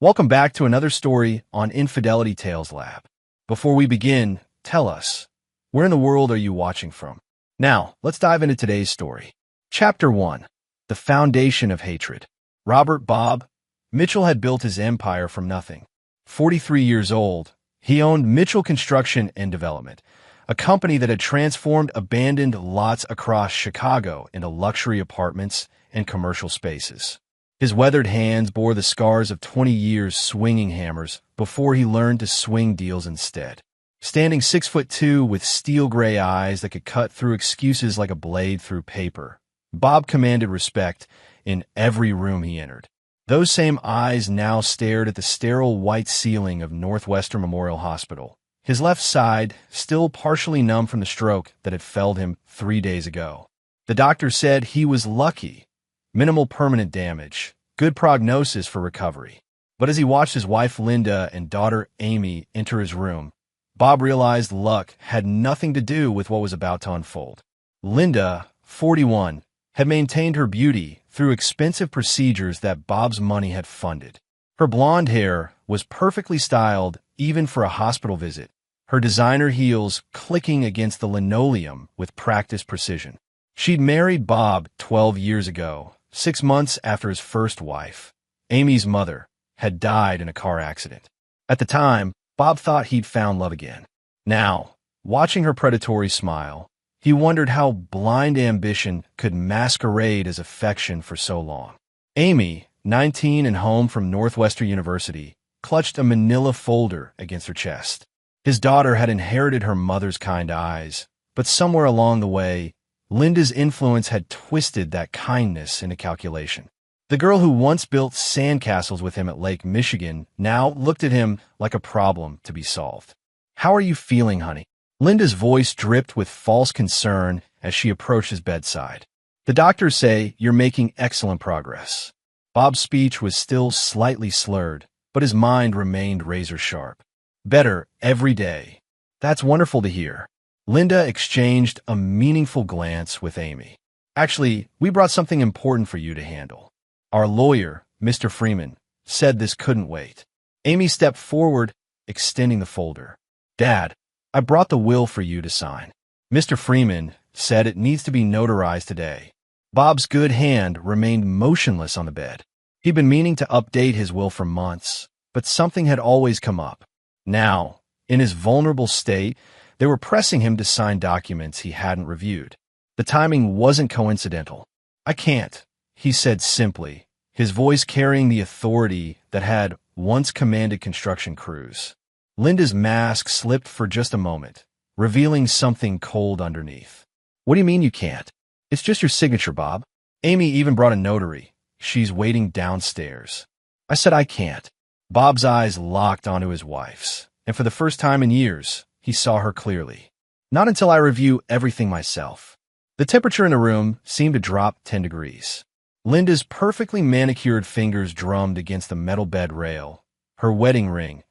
Welcome back to another story on Infidelity Tales Lab. Before we begin, tell us, where in the world are you watching from? Now, let's dive into today's story. Chapter 1. The Foundation of Hatred. Robert Bob Mitchell had built his empire from nothing. 43 years old, he owned Mitchell Construction and Development, a company that had transformed abandoned lots across Chicago into luxury apartments and commercial spaces. His weathered hands bore the scars of 20 years swinging hammers before he learned to swing deals instead. Standing 6'2" with steel gray eyes that could cut through excuses like a blade through paper, Bob commanded respect in every room he entered. Those same eyes now stared at the sterile white ceiling of Northwestern Memorial Hospital, his left side still partially numb from the stroke that had felled him 3 days ago. The doctor said he was lucky. Minimal permanent damage, good prognosis for recovery. But as he watched his wife Linda and daughter Amy enter his room, Bob realized luck had nothing to do with what was about to unfold. Linda, 41, had maintained her beauty through expensive procedures that Bob's money had funded. Her blonde hair was perfectly styled even for a hospital visit, her designer heels clicking against the linoleum with practiced precision. She'd married Bob 12 years ago, 6 months after his first wife, Amy's mother, had died in a car accident. At the time, Bob thought he'd found love again. Now, watching her predatory smile, he wondered how blind ambition could masquerade as affection for so long. Amy, 19 and home from Northwestern University, clutched a manila folder against her chest. His daughter had inherited her mother's kind eyes, but somewhere along the way, Linda's influence had twisted that kindness into calculation. The girl who once built sandcastles with him at Lake Michigan now looked at him like a problem to be solved. "How are you feeling, honey?" Linda's voice dripped with false concern as she approached his bedside. "The doctors say you're making excellent progress." Bob's speech was still slightly slurred, but his mind remained razor-sharp. "Better every day." "That's wonderful to hear." Linda exchanged a meaningful glance with Amy. "Actually, we brought something important for you to handle. Our lawyer, Mr. Freeman, said this couldn't wait." Amy stepped forward, extending the folder. "Dad, I brought the will for you to sign. Mr. Freeman said it needs to be notarized today." Bob's good hand remained motionless on the bed. He'd been meaning to update his will for months, but something had always come up. Now, in his vulnerable state, they were pressing him to sign documents he hadn't reviewed. The timing wasn't coincidental. "I can't," he said simply, his voice carrying the authority that had once commanded construction crews. Linda's mask slipped for just a moment, revealing something cold underneath. "What do you mean you can't? It's just your signature, Bob. Amy even brought a notary. She's waiting downstairs." "I said I can't." Bob's eyes locked onto his wife's, and for the first time in years, he saw her clearly. "Not until I review everything myself." The temperature in the room seemed to drop 10 degrees. Linda's perfectly manicured fingers drummed against the metal bed rail. Her wedding ring,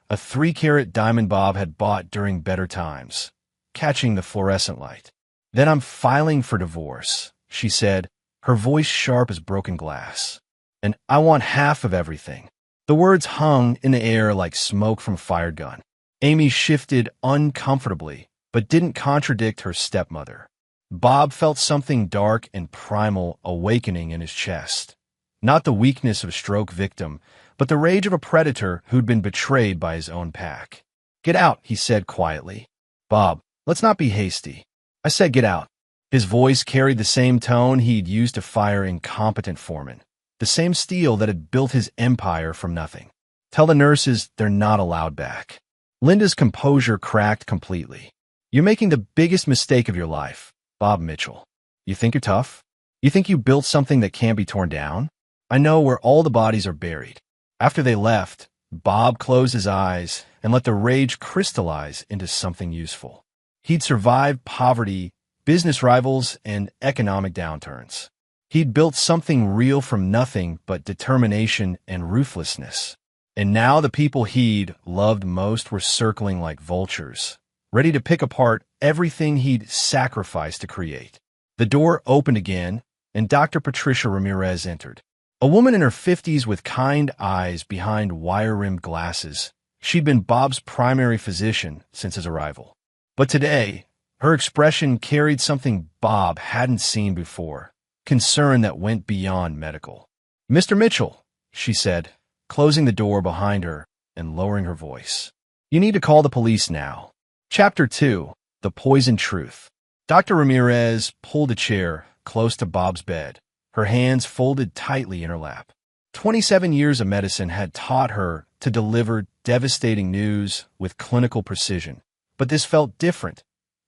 a 3-carat diamond Bob had bought during better times, catching the fluorescent light. "Then I'm filing for divorce," she said, her voice sharp as broken glass. "And I want half of everything." The words hung in the air like smoke from a fired gun. Amy shifted uncomfortably, but didn't contradict her stepmother. Bob felt something dark and primal awakening in his chest. Not the weakness of a stroke victim, but the rage of a predator who'd been betrayed by his own pack. "Get out," he said quietly. "Bob, let's not be hasty." "I said get out." His voice carried the same tone he'd used to fire incompetent foremen, the same steel that had built his empire from nothing. "Tell the nurses they're not allowed back." Linda's composure cracked completely. "You're making the biggest mistake of your life, Bob Mitchell. You think you're tough? You think you built something that can't be torn down? I know where all the bodies are buried." After they left, Bob closed his eyes and let the rage crystallize into something useful. He'd survived poverty, business rivals, and economic downturns. He'd built something real from nothing but determination and ruthlessness. And now the people he'd loved most were circling like vultures, ready to pick apart everything he'd sacrificed to create. The door opened again, and Dr. Patricia Ramirez entered. A woman in her 50s with kind eyes behind wire-rimmed glasses. She'd been Bob's primary physician since his arrival. But today, her expression carried something Bob hadn't seen before, concern that went beyond medical. "Mr. Mitchell," she said, closing the door behind her and lowering her voice. "You need to call the police now." Chapter 2. The Poison Truth. Dr. Ramirez pulled a chair close to Bob's bed, her hands folded tightly in her lap. 27 years of medicine had taught her to deliver devastating news with clinical precision. But this felt different,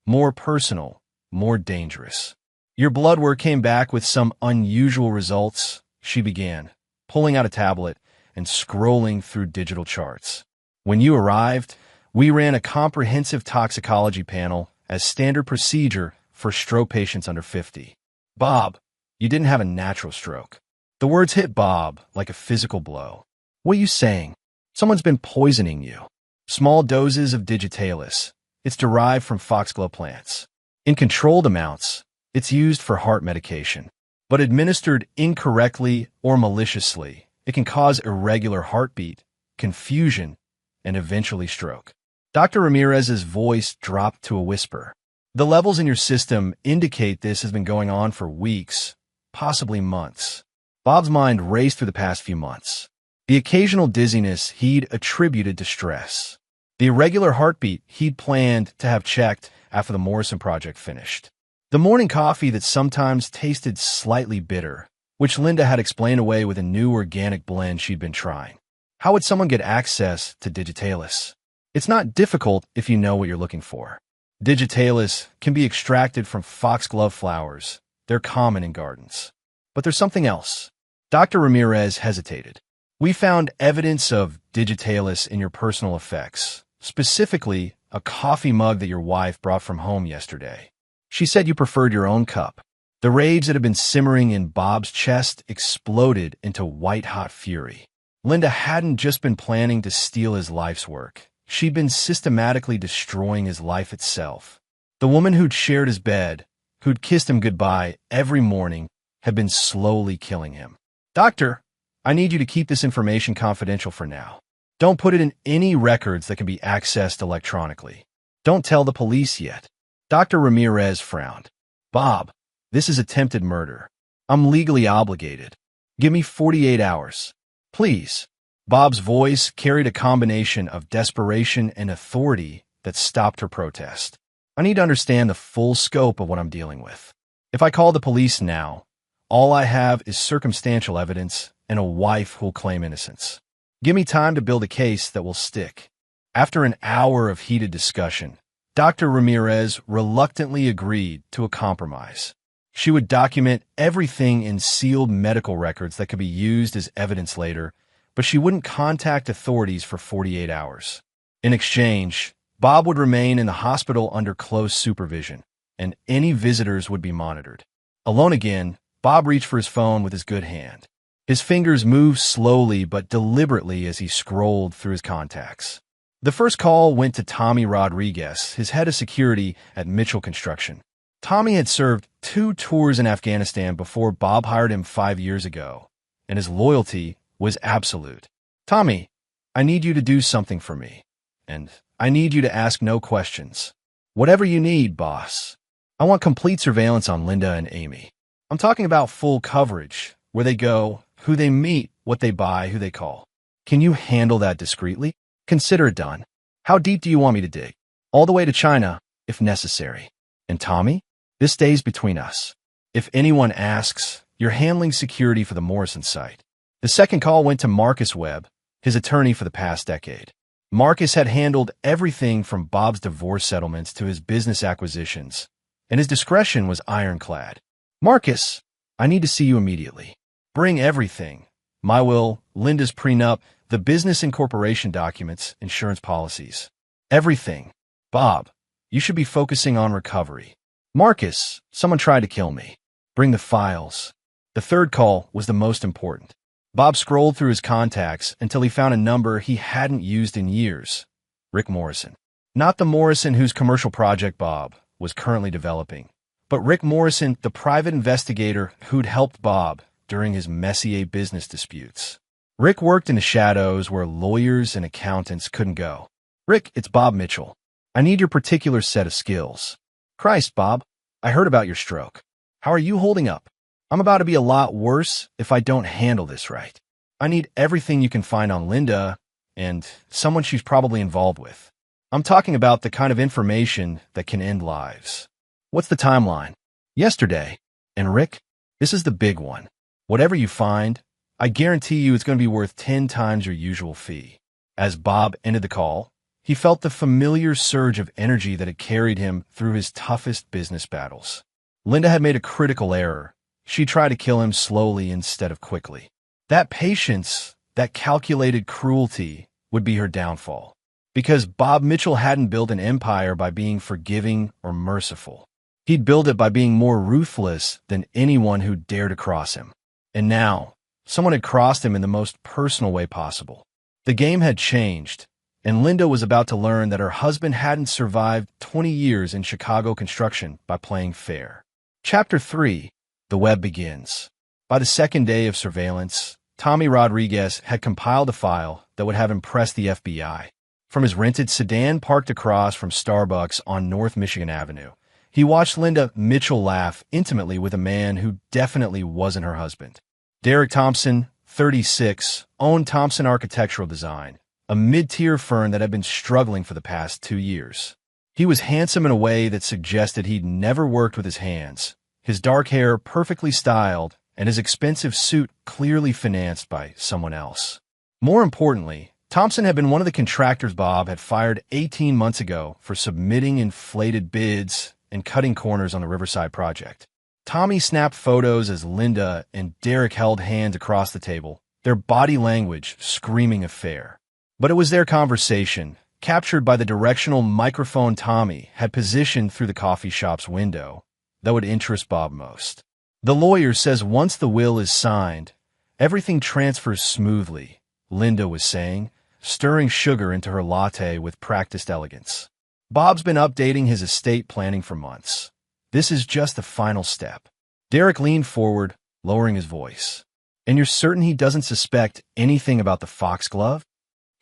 more personal, more dangerous. "Your blood work came back with some unusual results," she began, pulling out a tablet and scrolling through digital charts. "When you arrived, we ran a comprehensive toxicology panel as standard procedure for stroke patients under 50. Bob, you didn't have a natural stroke." The words hit Bob like a physical blow. "What are you saying? Someone's been poisoning you." "Small doses of digitalis. It's derived from foxglove plants. In controlled amounts, it's used for heart medication. But administered incorrectly or maliciously, it can cause irregular heartbeat, confusion, and eventually stroke." Dr. Ramirez's voice dropped to a whisper. "The levels in your system indicate this has been going on for weeks, possibly months." Bob's mind raced through the past few months. The occasional dizziness he'd attributed to stress. The irregular heartbeat he'd planned to have checked after the Morrison project finished. The morning coffee that sometimes tasted slightly bitter, which Linda had explained away with a new organic blend she'd been trying. How would someone get access to digitalis? It's not difficult if you know what you're looking for. Digitalis can be extracted from foxglove flowers. They're common in gardens. But there's something else. Dr. Ramirez hesitated. "We found evidence of digitalis in your personal effects, specifically a coffee mug that your wife brought from home yesterday. She said you preferred your own cup." The rage that had been simmering in Bob's chest exploded into white-hot fury. Linda hadn't just been planning to steal his life's work. She'd been systematically destroying his life itself. The woman who'd shared his bed, who'd kissed him goodbye every morning, had been slowly killing him. "Doctor, I need you to keep this information confidential for now. Don't put it in any records that can be accessed electronically. Don't tell the police yet." Dr. Ramirez frowned. "Bob, this is attempted murder. I'm legally obligated. Give me 48 hours. Please." Bob's voice carried a combination of desperation and authority that stopped her protest. "I need to understand the full scope of what I'm dealing with. If I call the police now, all I have is circumstantial evidence and a wife who'll claim innocence. Give me time to build a case that will stick." After an hour of heated discussion, Dr. Ramirez reluctantly agreed to a compromise. She would document everything in sealed medical records that could be used as evidence later, but she wouldn't contact authorities for 48 hours. In exchange, Bob would remain in the hospital under close supervision, and any visitors would be monitored. Alone again, Bob reached for his phone with his good hand. His fingers moved slowly but deliberately as he scrolled through his contacts. The first call went to Tommy Rodriguez, his head of security at Mitchell Construction. Tommy had served 2 tours in Afghanistan before Bob hired him 5 years ago, and his loyalty was absolute. "Tommy, I need you to do something for me, and I need you to ask no questions. Whatever you need, boss. I want complete surveillance on Linda and Amy. I'm talking about full coverage, where they go, who they meet, what they buy, who they call. Can you handle that discreetly? Consider it done. How deep do you want me to dig? All the way to China, if necessary. And Tommy, this stays between us. If anyone asks, you're handling security for the Morrison site." The second call went to Marcus Webb, his attorney for the past decade. Marcus had handled everything from Bob's divorce settlements to his business acquisitions, and his discretion was ironclad. "Marcus, I need to see you immediately. Bring everything. My will, Linda's prenup, the business incorporation documents, insurance policies. Everything. Bob, you should be focusing on recovery. Marcus, someone tried to kill me. Bring the files." The third call was the most important. Bob scrolled through his contacts until he found a number he hadn't used in years. Rick Morrison. Not the Morrison whose commercial project Bob was currently developing, but Rick Morrison, the private investigator who'd helped Bob during his Messier business disputes. Rick worked in the shadows where lawyers and accountants couldn't go. "Rick, it's Bob Mitchell. I need your particular set of skills." "Christ, Bob, I heard about your stroke. How are you holding up?" "I'm about to be a lot worse if I don't handle this right. I need everything you can find on Linda and someone she's probably involved with. I'm talking about the kind of information that can end lives." "What's the timeline?" "Yesterday." "And Rick, this is the big one. Whatever you find, I guarantee you it's going to be worth 10 times your usual fee." As Bob ended the call, he felt the familiar surge of energy that had carried him through his toughest business battles. Linda had made a critical error. She tried to kill him slowly instead of quickly. That patience, that calculated cruelty, would be her downfall. Because Bob Mitchell hadn't built an empire by being forgiving or merciful. He'd built it by being more ruthless than anyone who dared to cross him. And now, someone had crossed him in the most personal way possible. The game had changed, and Linda was about to learn that her husband hadn't survived 20 years in Chicago construction by playing fair. Chapter 3. The Web Begins. By the second day of surveillance, Tommy Rodriguez had compiled a file that would have impressed the FBI. From his rented sedan parked across from Starbucks on North Michigan Avenue, he watched Linda Mitchell laugh intimately with a man who definitely wasn't her husband. Derek Thompson, 36, owned Thompson Architectural Design, a mid-tier firm that had been struggling for the past 2 years. He was handsome in a way that suggested he'd never worked with his hands, his dark hair perfectly styled, and his expensive suit clearly financed by someone else. More importantly, Thompson had been one of the contractors Bob had fired 18 months ago for submitting inflated bids and cutting corners on the Riverside project. Tommy snapped photos as Linda and Derek held hands across the table, their body language screaming affair. But it was their conversation, captured by the directional microphone Tommy had positioned through the coffee shop's window, that would interest Bob most. "The lawyer says once the will is signed, everything transfers smoothly," Linda was saying, stirring sugar into her latte with practiced elegance. "Bob's been updating his estate planning for months. This is just the final step." Derek leaned forward, lowering his voice. "And you're certain he doesn't suspect anything about the foxglove?"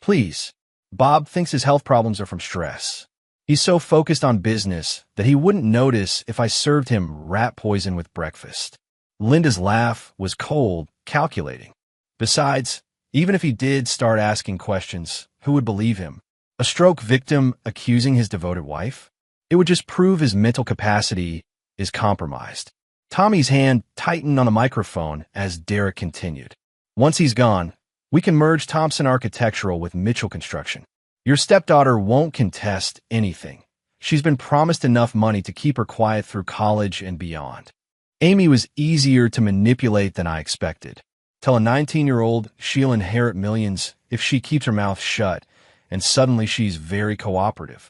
"Please. Bob thinks his health problems are from stress. He's so focused on business that he wouldn't notice if I served him rat poison with breakfast." Linda's laugh was cold, calculating. Besides, even if he did start asking questions, who would believe him? A stroke victim accusing his devoted wife? It would just prove his mental capacity is compromised. Tommy's hand tightened on the microphone as Derek continued. "Once he's gone, we can merge Thompson Architectural with Mitchell Construction. Your stepdaughter won't contest anything. She's been promised enough money to keep her quiet through college and beyond. Amy was easier to manipulate than I expected. Tell a 19-year-old she'll inherit millions if she keeps her mouth shut, and suddenly she's very cooperative."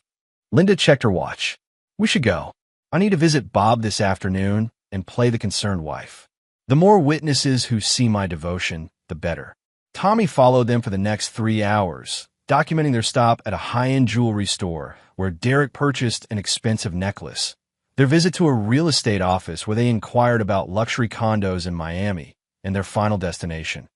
Linda checked her watch. "We should go. I need to visit Bob this afternoon and play the concerned wife. The more witnesses who see my devotion, the better." Tommy followed them for the next 3 hours, documenting their stop at a high-end jewelry store where Derek purchased an expensive necklace, their visit to a real estate office where they inquired about luxury condos in Miami, and their final destination,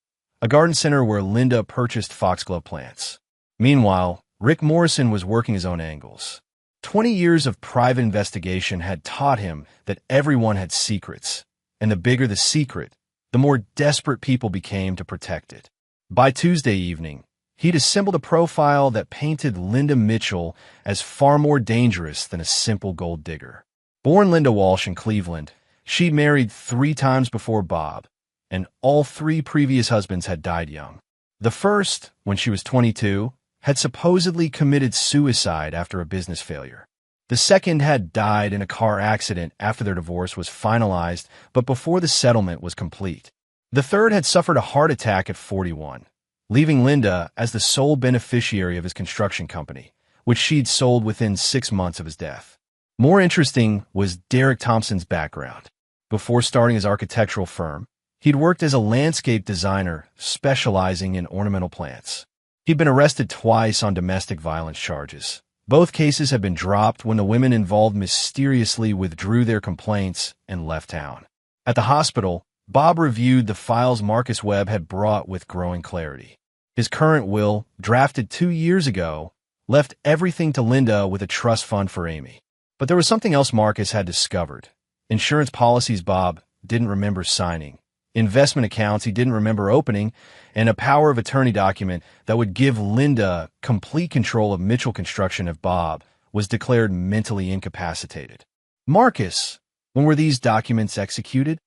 a garden center where Linda purchased foxglove plants. Meanwhile, Rick Morrison was working his own angles. 20 years of private investigation had taught him that everyone had secrets, and the bigger the secret, the more desperate people became to protect it. By Tuesday evening, he'd assembled a profile that painted Linda Mitchell as far more dangerous than a simple gold digger. Born Linda Walsh in Cleveland, she married 3 times before Bob, and all 3 previous husbands had died young. The first, when she was 22, had supposedly committed suicide after a business failure. The second had died in a car accident after their divorce was finalized, but before the settlement was complete. The third had suffered a heart attack at 41, leaving Linda as the sole beneficiary of his construction company, which she'd sold within 6 months of his death. More interesting was Derek Thompson's background. Before starting his architectural firm, he'd worked as a landscape designer specializing in ornamental plants. He'd been arrested twice on domestic violence charges. Both cases had been dropped when the women involved mysteriously withdrew their complaints and left town. At the hospital, Bob reviewed the files Marcus Webb had brought with growing clarity. His current will, drafted 2 years ago, left everything to Linda with a trust fund for Amy. But there was something else Marcus had discovered. Insurance policies Bob didn't remember signing, investment accounts he didn't remember opening, and a power of attorney document that would give Linda complete control of Mitchell Construction if Bob was declared mentally incapacitated. Marcus, when were these documents executed?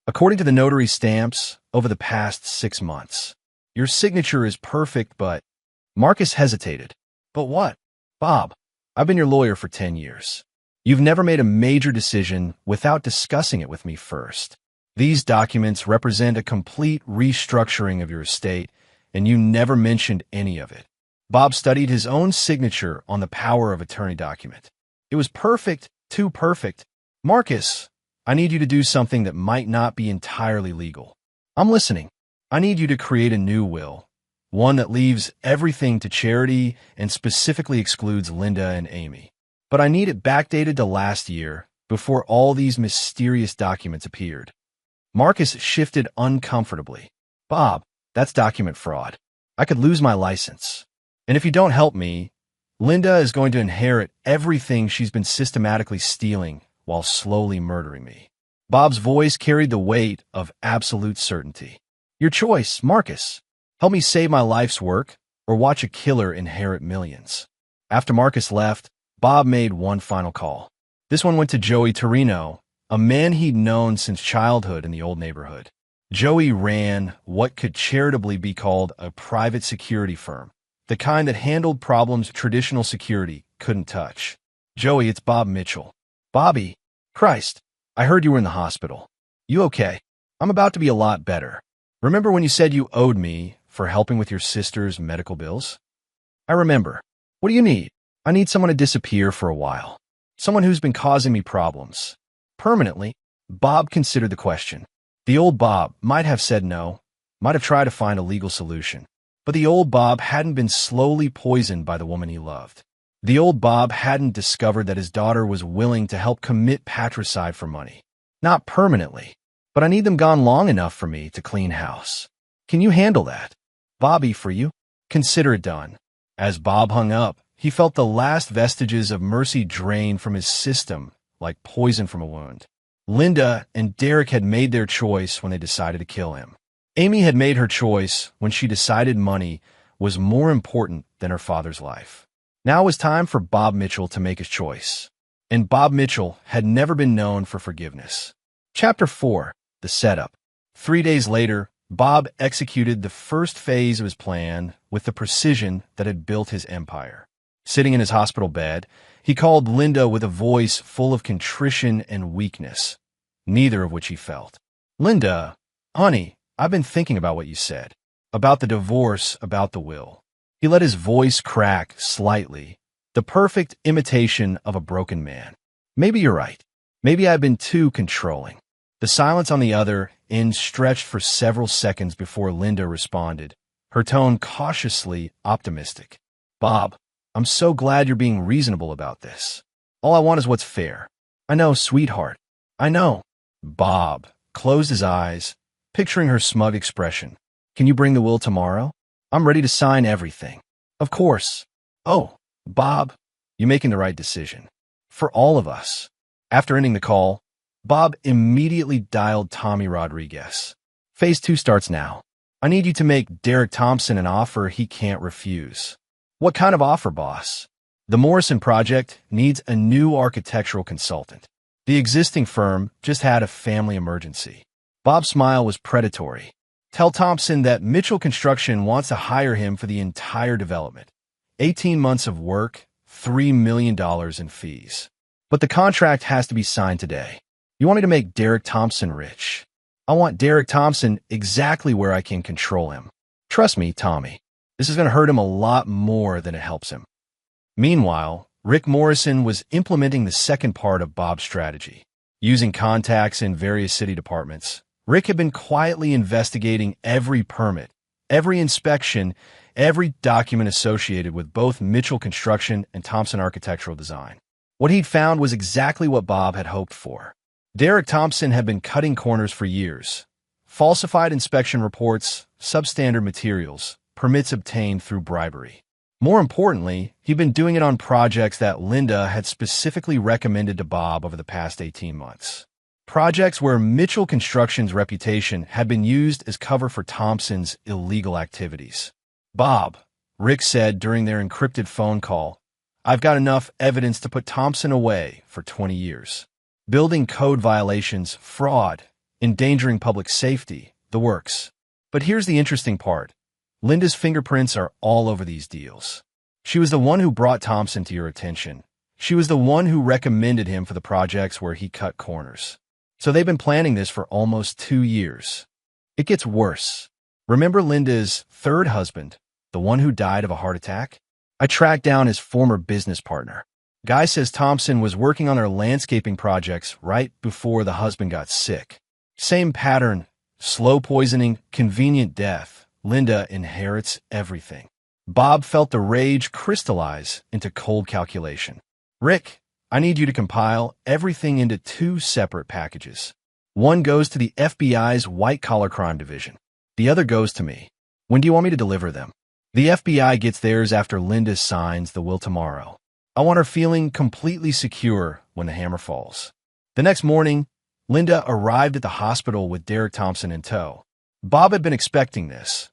According to the notary stamps, over the past 6 months. Your signature is perfect, but... Marcus hesitated. But what? Bob, I've been your lawyer for 10 years. You've never made a major decision without discussing it with me first. These documents represent a complete restructuring of your estate, and you never mentioned any of it. Bob studied his own signature on the power of attorney document. It was perfect, too perfect. Marcus, I need you to do something that might not be entirely legal. I'm listening. I need you to create a new will, one that leaves everything to charity and specifically excludes Linda and Amy. But I need it backdated to last year, before all these mysterious documents appeared. Marcus shifted uncomfortably. Bob, that's document fraud. I could lose my license. And if you don't help me, Linda is going to inherit everything she's been systematically stealing while slowly murdering me. Bob's voice carried the weight of absolute certainty. Your choice, Marcus. Help me save my life's work, or watch a killer inherit millions. After Marcus left, Bob made one final call. This one went to Joey Torino, a man he'd known since childhood in the old neighborhood. Joey ran what could charitably be called a private security firm, the kind that handled problems traditional security couldn't touch. Joey, it's Bob Mitchell. Bobby, Christ, I heard you were in the hospital. You okay? I'm about to be a lot better. Remember when you said you owed me for helping with your sister's medical bills? I remember. What do you need? I need someone to disappear for a while. Someone who's been causing me problems. Permanently. Bob considered the question. The old Bob might have said no, might have tried to find a legal solution. But the old Bob hadn't been slowly poisoned by the woman he loved. The old Bob hadn't discovered that his daughter was willing to help commit patricide for money. Not permanently, but I need them gone long enough for me to clean house. Can you handle that? Bobby, for you? Consider it done. As Bob hung up, he felt the last vestiges of mercy drain from his system like poison from a wound. Linda and Derek had made their choice when they decided to kill him. Amy had made her choice when she decided money was more important than her father's life. Now it was time for Bob Mitchell to make his choice. And Bob Mitchell had never been known for forgiveness. Chapter 4. The Setup. 3 days later, Bob executed the first phase of his plan with the precision that had built his empire. Sitting in his hospital bed, he called Linda with a voice full of contrition and weakness, neither of which he felt. Linda, honey, I've been thinking about what you said, about the divorce, about the will. He let his voice crack slightly, the perfect imitation of a broken man. Maybe you're right. Maybe I've been too controlling. The silence on the other end stretched for several seconds before Linda responded, her tone cautiously optimistic. Bob, I'm so glad you're being reasonable about this. All I want is what's fair. I know, sweetheart. I know. Bob closed his eyes, picturing her smug expression. Can you bring the will tomorrow? I'm ready to sign everything. Of course. Oh, Bob, you're making the right decision. For all of us. After ending the call, Bob immediately dialed Tommy Rodriguez. Phase 2 starts now. I need you to make Derek Thompson an offer he can't refuse. What kind of offer, boss? The Morrison Project needs a new architectural consultant. The existing firm just had a family emergency. Bob's smile was predatory. Tell Thompson that Mitchell Construction wants to hire him for the entire development. 18 months of work, $3 million in fees. But the contract has to be signed today. You want me to make Derek Thompson rich. I want Derek Thompson exactly where I can control him. Trust me, Tommy. This is going to hurt him a lot more than it helps him. Meanwhile, Rick Morrison was implementing the second part of Bob's strategy. Using contacts in various city departments, Rick had been quietly investigating every permit, every inspection, every document associated with both Mitchell Construction and Thompson Architectural Design. What he'd found was exactly what Bob had hoped for. Derek Thompson had been cutting corners for years, falsified inspection reports, substandard materials, permits obtained through bribery. More importantly, he'd been doing it on projects that Linda had specifically recommended to Bob over the past 18 months. Projects where Mitchell Construction's reputation had been used as cover for Thompson's illegal activities. "Bob," Rick said during their encrypted phone call, "I've got enough evidence to put Thompson away for 20 years. Building code violations, fraud, endangering public safety, the works. But here's the interesting part. Linda's fingerprints are all over these deals. She was the one who brought Thompson to your attention. She was the one who recommended him for the projects where he cut corners. So they've been planning this for almost 2 years. It gets worse. Remember Linda's third husband, the one who died of a heart attack? I tracked down his former business partner. Guy says Thompson was working on their landscaping projects right before the husband got sick. Same pattern, slow poisoning, convenient death. Linda inherits everything." Bob felt the rage crystallize into cold calculation. "Rick, I need you to compile everything into 2 separate packages. One goes to the FBI's white-collar crime division. The other goes to me. When do you want me to deliver them?" "The FBI gets theirs after Linda signs the will tomorrow. I want her feeling completely secure when the hammer falls." The next morning, Linda arrived at the hospital with Derek Thompson in tow. Bob had been expecting this.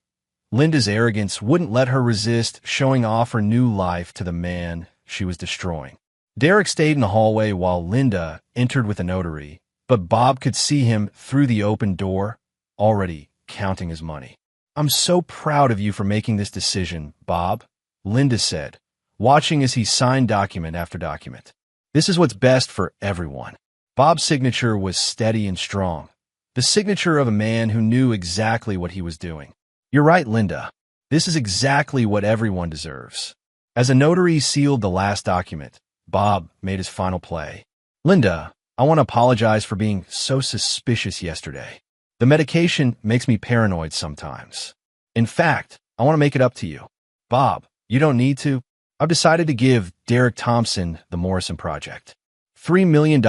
Linda's arrogance wouldn't let her resist showing off her new life to the man she was destroying. Derek stayed in the hallway while Linda entered with a notary, but Bob could see him through the open door, already counting his money. "I'm so proud of you for making this decision, Bob," Linda said, watching as he signed document after document. "This is what's best for everyone." Bob's signature was steady and strong, the signature of a man who knew exactly what he was doing. "You're right, Linda. This is exactly what everyone deserves." As a notary sealed the last document, Bob made his final play. "Linda, I want to apologize for being so suspicious yesterday. The medication makes me paranoid sometimes. In fact, I want to make it up to you." "Bob, you don't need to. I've decided to give Derek Thompson the Morrison project. $3 million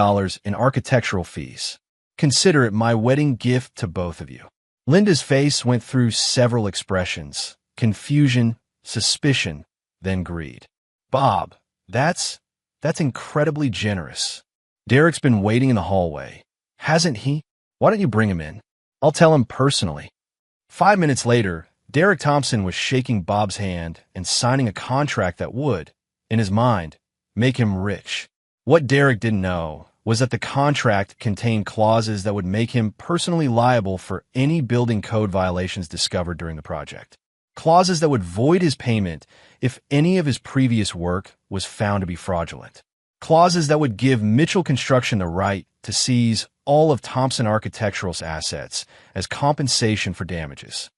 in architectural fees. Consider it my wedding gift to both of you." Linda's face went through several expressions: confusion, suspicion, then greed. "Bob, that's incredibly generous. Derek's been waiting in the hallway, hasn't he? Why don't you bring him in? I'll tell him personally." 5 minutes later, Derek Thompson was shaking Bob's hand and signing a contract that would, in his mind, make him rich. What Derek didn't know was that the contract contained clauses that would make him personally liable for any building code violations discovered during the project. Clauses that would void his payment if any of his previous work was found to be fraudulent. Clauses that would give Mitchell Construction the right to seize all of Thompson Architectural's assets as compensation for damages.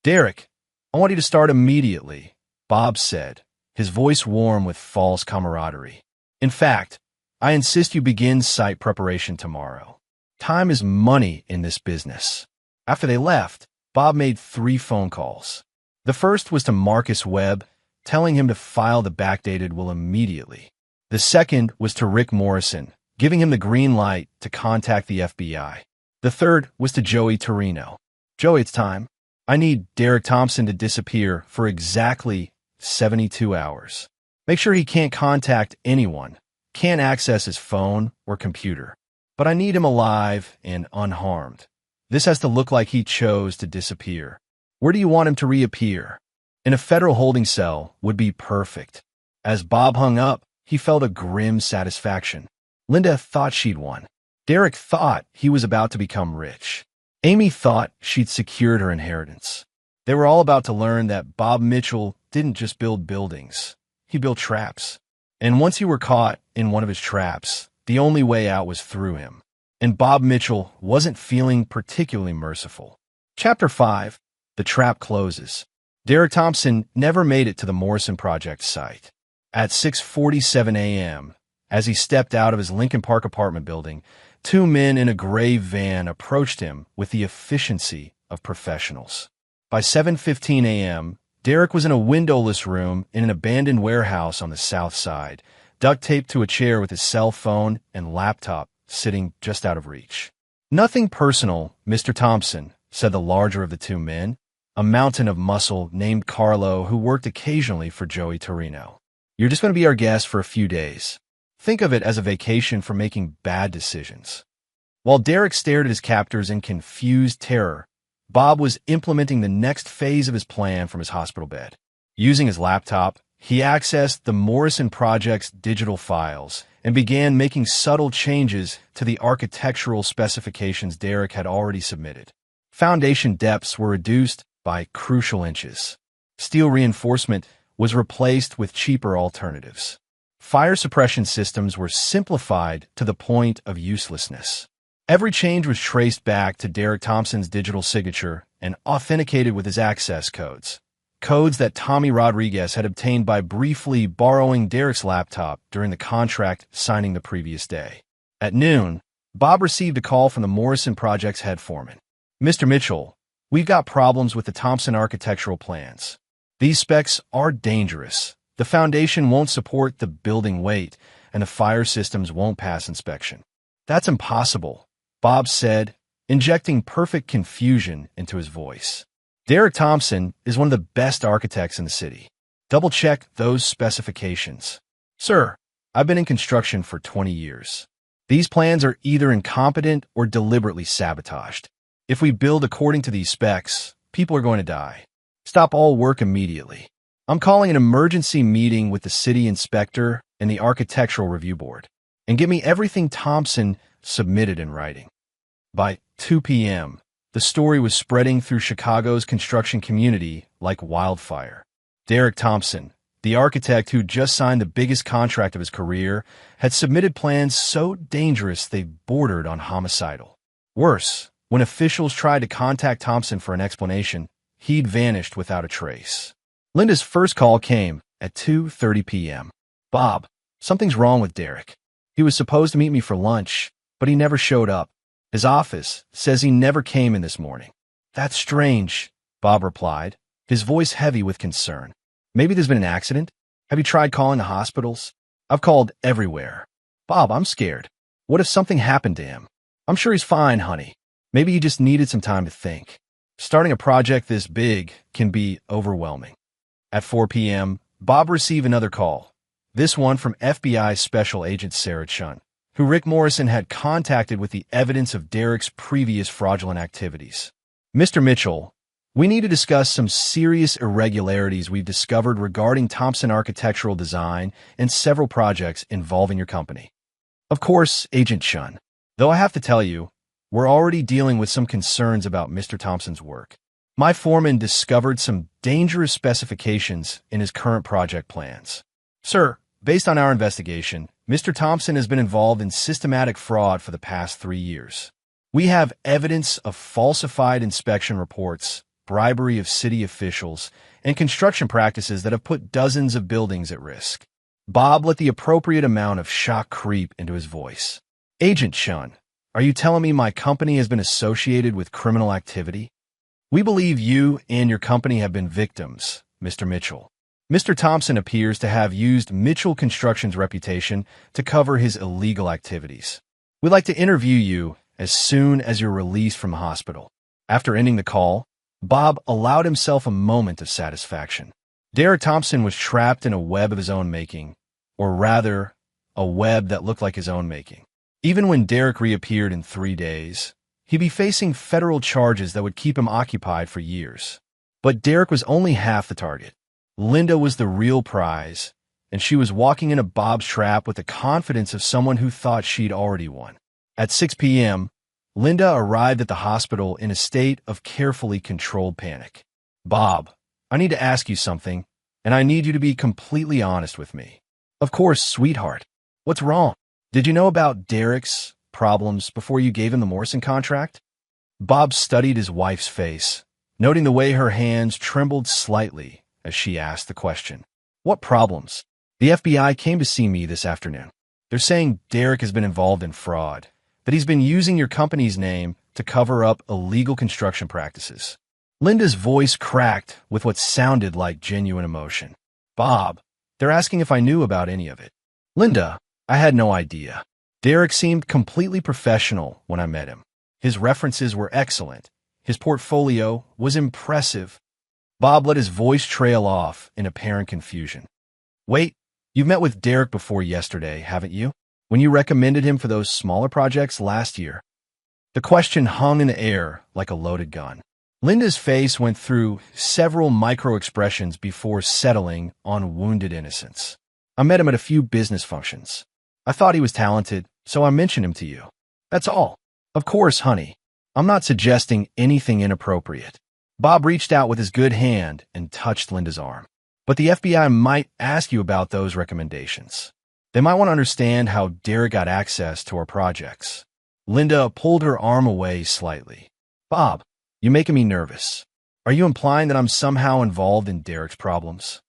"Derek, I want you to start immediately," Bob said, his voice warm with false camaraderie. "In fact, I insist you begin site preparation tomorrow. Time is money in this business." After they left, Bob made 3 phone calls. The first was to Marcus Webb, telling him to file the backdated will immediately. The second was to Rick Morrison, giving him the green light to contact the FBI. The third was to Joey Torino. "Joey, it's time. I need Derek Thompson to disappear for exactly 72 hours. Make sure he can't contact anyone, can't access his phone or computer. But I need him alive and unharmed. This has to look like he chose to disappear. Where do you want him to reappear?" "In a federal holding cell would be perfect." As Bob hung up, he felt a grim satisfaction. Linda thought she'd won. Derek thought he was about to become rich. Amy thought she'd secured her inheritance. They were all about to learn that Bob Mitchell didn't just build buildings. He built traps. And once he were caught in one of his traps, the only way out was through him. And Bob Mitchell wasn't feeling particularly merciful. Chapter 5. The Trap Closes. Derek Thompson never made it to the Morrison Project site. At 6:47 a.m., as he stepped out of his Lincoln Park apartment building, 2 men in a gray van approached him with the efficiency of professionals. By 7:15 a.m., Derek was in a windowless room in an abandoned warehouse on the south side, duct taped to a chair with his cell phone and laptop sitting just out of reach. "Nothing personal, Mr. Thompson," said the larger of the two men, a mountain of muscle named Carlo who worked occasionally for Joey Torino. You're just going to be our guest for a few days. Think of it as a vacation for making bad decisions. While Derek stared at his captors in confused terror, Bob was implementing the next phase of his plan from his hospital bed. Using his laptop, he accessed the Morrison Project's digital files and began making subtle changes to the architectural specifications Derek had already submitted. Foundation depths were reduced by crucial inches. Steel reinforcement was replaced with cheaper alternatives. Fire suppression systems were simplified to the point of uselessness. Every change was traced back to Derek Thompson's digital signature and authenticated with his access codes. Codes that Tommy Rodriguez had obtained by briefly borrowing Derek's laptop during the contract signing the previous day. At noon, Bob received a call from the Morrison Project's head foreman. Mr. Mitchell, we've got problems with the Thompson architectural plans. These specs are dangerous. The foundation won't support the building weight, and the fire systems won't pass inspection. That's impossible, Bob said, injecting perfect confusion into his voice. Derek Thompson is one of the best architects in the city. Double-check those specifications. Sir, I've been in construction for 20 years. These plans are either incompetent or deliberately sabotaged. If we build according to these specs, people are going to die. Stop all work immediately. I'm calling an emergency meeting with the city inspector and the architectural review board, and get me everything Thompson submitted in writing. By 2 p.m., the story was spreading through Chicago's construction community like wildfire. Derek Thompson, the architect who just signed the biggest contract of his career, had submitted plans so dangerous they bordered on homicidal. Worse, when officials tried to contact Thompson for an explanation, he'd vanished without a trace. Linda's first call came at 2:30 p.m. Bob, something's wrong with Derek. He was supposed to meet me for lunch, but he never showed up. His office says he never came in this morning. That's strange, Bob replied, his voice heavy with concern. Maybe there's been an accident? Have you tried calling the hospitals? I've called everywhere. Bob, I'm scared. What if something happened to him? I'm sure he's fine, honey. Maybe he just needed some time to think. Starting a project this big can be overwhelming. At 4 p.m., Bob received another call, this one from FBI Special Agent Sarah Chun, who Rick Morrison had contacted with the evidence of Derek's previous fraudulent activities. Mr. Mitchell, we need to discuss some serious irregularities we've discovered regarding Thompson architectural design and several projects involving your company. Of course, Agent Chun. Though I have to tell you, we're already dealing with some concerns about Mr. Thompson's work. My foreman discovered some dangerous specifications in his current project plans. Sir, based on our investigation, Mr. Thompson has been involved in systematic fraud for the past 3 years. We have evidence of falsified inspection reports, bribery of city officials, and construction practices that have put dozens of buildings at risk. Bob let the appropriate amount of shock creep into his voice. Agent Chun, are you telling me my company has been associated with criminal activity? We believe you and your company have been victims, Mr. Mitchell. Mr. Thompson appears to have used Mitchell Construction's reputation to cover his illegal activities. We'd like to interview you as soon as you're released from the hospital. After ending the call, Bob allowed himself a moment of satisfaction. Derek Thompson was trapped in a web of his own making, or rather, a web that looked like his own making. Even when Derek reappeared in 3 days, he'd be facing federal charges that would keep him occupied for years. But Derek was only half the target. Linda was the real prize, and she was walking into Bob's trap with the confidence of someone who thought she'd already won. At 6 p.m., Linda arrived at the hospital in a state of carefully controlled panic. Bob, I need to ask you something, and I need you to be completely honest with me. Of course, sweetheart. What's wrong? Did you know about Derek's problems before you gave him the Morrison contract? Bob studied his wife's face, noting the way her hands trembled slightly as she asked the question. What problems? The FBI came to see me this afternoon. They're saying Derek has been involved in fraud, that he's been using your company's name to cover up illegal construction practices. Linda's voice cracked with what sounded like genuine emotion. Bob, they're asking if I knew about any of it. Linda, I had no idea. Derek seemed completely professional when I met him. His references were excellent, His portfolio was impressive. Bob let his voice trail off in apparent confusion. Wait, you've met with Derek before yesterday, haven't you? When you recommended him for those smaller projects last year? The question hung in the air like a loaded gun. Linda's face went through several micro-expressions before settling on wounded innocence. I met him at a few business functions. I thought he was talented, so I mentioned him to you. That's all. Of course, honey. I'm not suggesting anything inappropriate. Bob reached out with his good hand and touched Linda's arm. But the FBI might ask you about those recommendations. They might want to understand how Derek got access to our projects. Linda pulled her arm away slightly. Bob, you're making me nervous. Are you implying that I'm somehow involved in Derek's problems?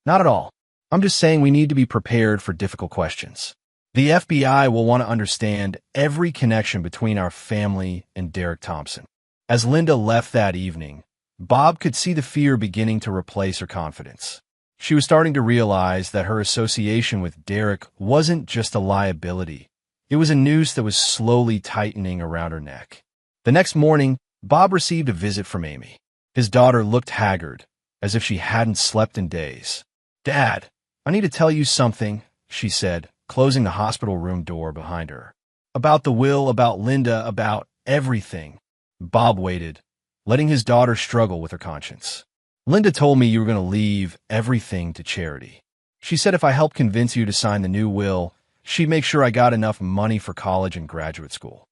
Not at all. I'm just saying we need to be prepared for difficult questions. The FBI will want to understand every connection between our family and Derek Thompson. As Linda left that evening, Bob could see the fear beginning to replace her confidence. She was starting to realize that her association with Derek wasn't just a liability. It was a noose that was slowly tightening around her neck. The next morning, Bob received a visit from Amy. His daughter looked haggard, as if she hadn't slept in days. Dad, I need to tell you something, she said, closing the hospital room door behind her. About the will, about Linda, about everything. Bob waited, letting his daughter struggle with her conscience. Linda told me you were going to leave everything to charity. She said if I helped convince you to sign the new will, she'd make sure I got enough money for college and graduate school.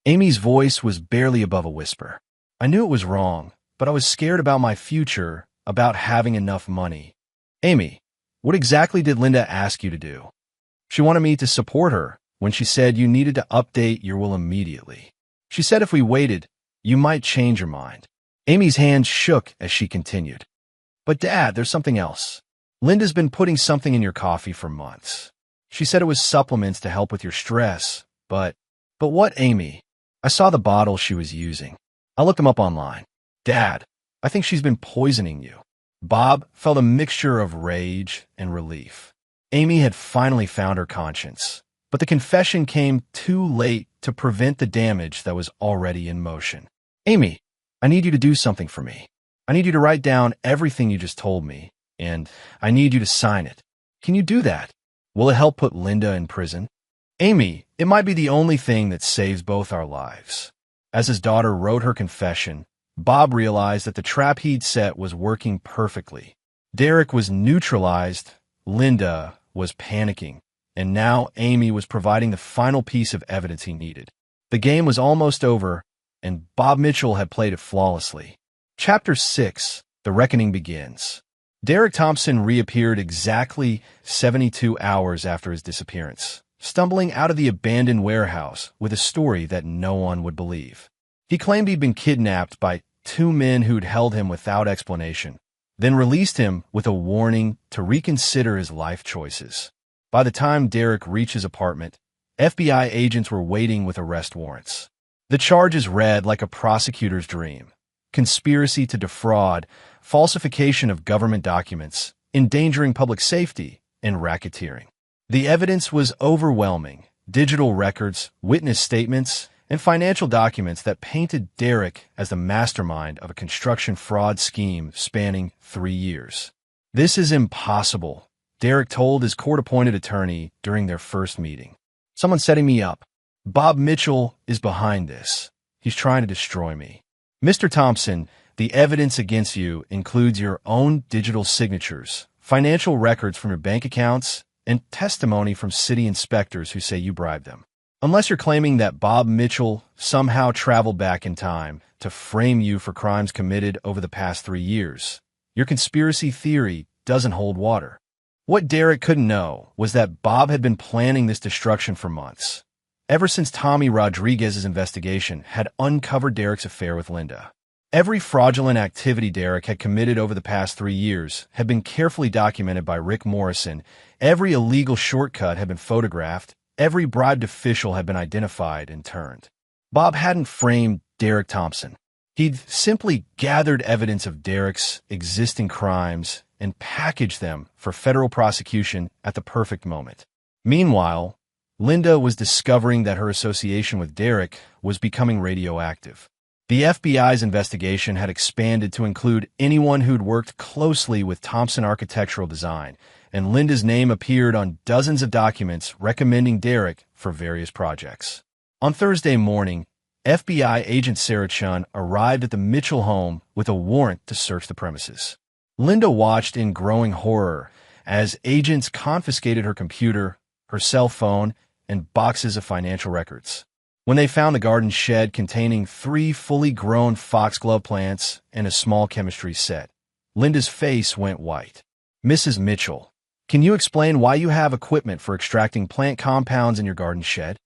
Amy's voice was barely above a whisper. I knew it was wrong, but I was scared about my future, about having enough money. Amy, what exactly did Linda ask you to do? She wanted me to support her when she said you needed to update your will immediately. She said if we waited, you might change your mind. Amy's hand shook as she continued. But Dad, there's something else. Linda's been putting something in your coffee for months. She said it was supplements to help with your stress, but what, Amy? I saw the bottle she was using. I looked them up online. Dad, I think she's been poisoning you. Bob felt a mixture of rage and relief. Amy had finally found her conscience, but the confession came too late to prevent the damage that was already in motion. Amy, I need you to do something for me. I need you to write down everything you just told me, and I need you to sign it. Can you do that? Will it help put Linda in prison? Amy, it might be the only thing that saves both our lives. As his daughter wrote her confession, Bob realized that the trap he'd set was working perfectly. Derek was neutralized, Linda was panicking, and now Amy was providing the final piece of evidence he needed. The game was almost over, and Bob Mitchell had played it flawlessly. Chapter 6, The Reckoning Begins. Derek Thompson reappeared exactly 72 hours after his disappearance, stumbling out of the abandoned warehouse with a story that no one would believe. He claimed he'd been kidnapped by two men who'd held him without explanation, then released him with a warning to reconsider his life choices. By the time Derek reached his apartment, FBI agents were waiting with arrest warrants. The charges read like a prosecutor's dream: conspiracy to defraud, falsification of government documents, endangering public safety, and racketeering. The evidence was overwhelming: digital records, witness statements, and financial documents that painted Derek as the mastermind of a construction fraud scheme spanning 3 years. This is impossible, Derek told his court-appointed attorney during their first meeting. Someone's setting me up. Bob Mitchell is behind this. He's trying to destroy me. Mr. Thompson, the evidence against you includes your own digital signatures, financial records from your bank accounts, and testimony from city inspectors who say you bribed them. Unless you're claiming that Bob Mitchell somehow traveled back in time to frame you for crimes committed over the past 3 years, your conspiracy theory doesn't hold water. What Derek couldn't know was that Bob had been planning this destruction for months, ever since Tommy Rodriguez's investigation had uncovered Derek's affair with Linda. Every fraudulent activity Derek had committed over the past 3 years had been carefully documented by Rick Morrison. Every illegal shortcut had been photographed. Every bribed official had been identified and turned. Bob hadn't framed Derek Thompson. He'd simply gathered evidence of Derek's existing crimes and packaged them for federal prosecution at the perfect moment. Meanwhile, Linda was discovering that her association with Derek was becoming radioactive. The FBI's investigation had expanded to include anyone who'd worked closely with Thompson Architectural Design, and Linda's name appeared on dozens of documents recommending Derek for various projects. On Thursday morning, FBI agent Sarah Chun arrived at the Mitchell home with a warrant to search the premises. Linda watched in growing horror as agents confiscated her computer, her cell phone, and boxes of financial records. When they found the garden shed containing 3 fully grown foxglove plants and a small chemistry set, Linda's face went white. "Mrs. Mitchell, can you explain why you have equipment for extracting plant compounds in your garden shed?"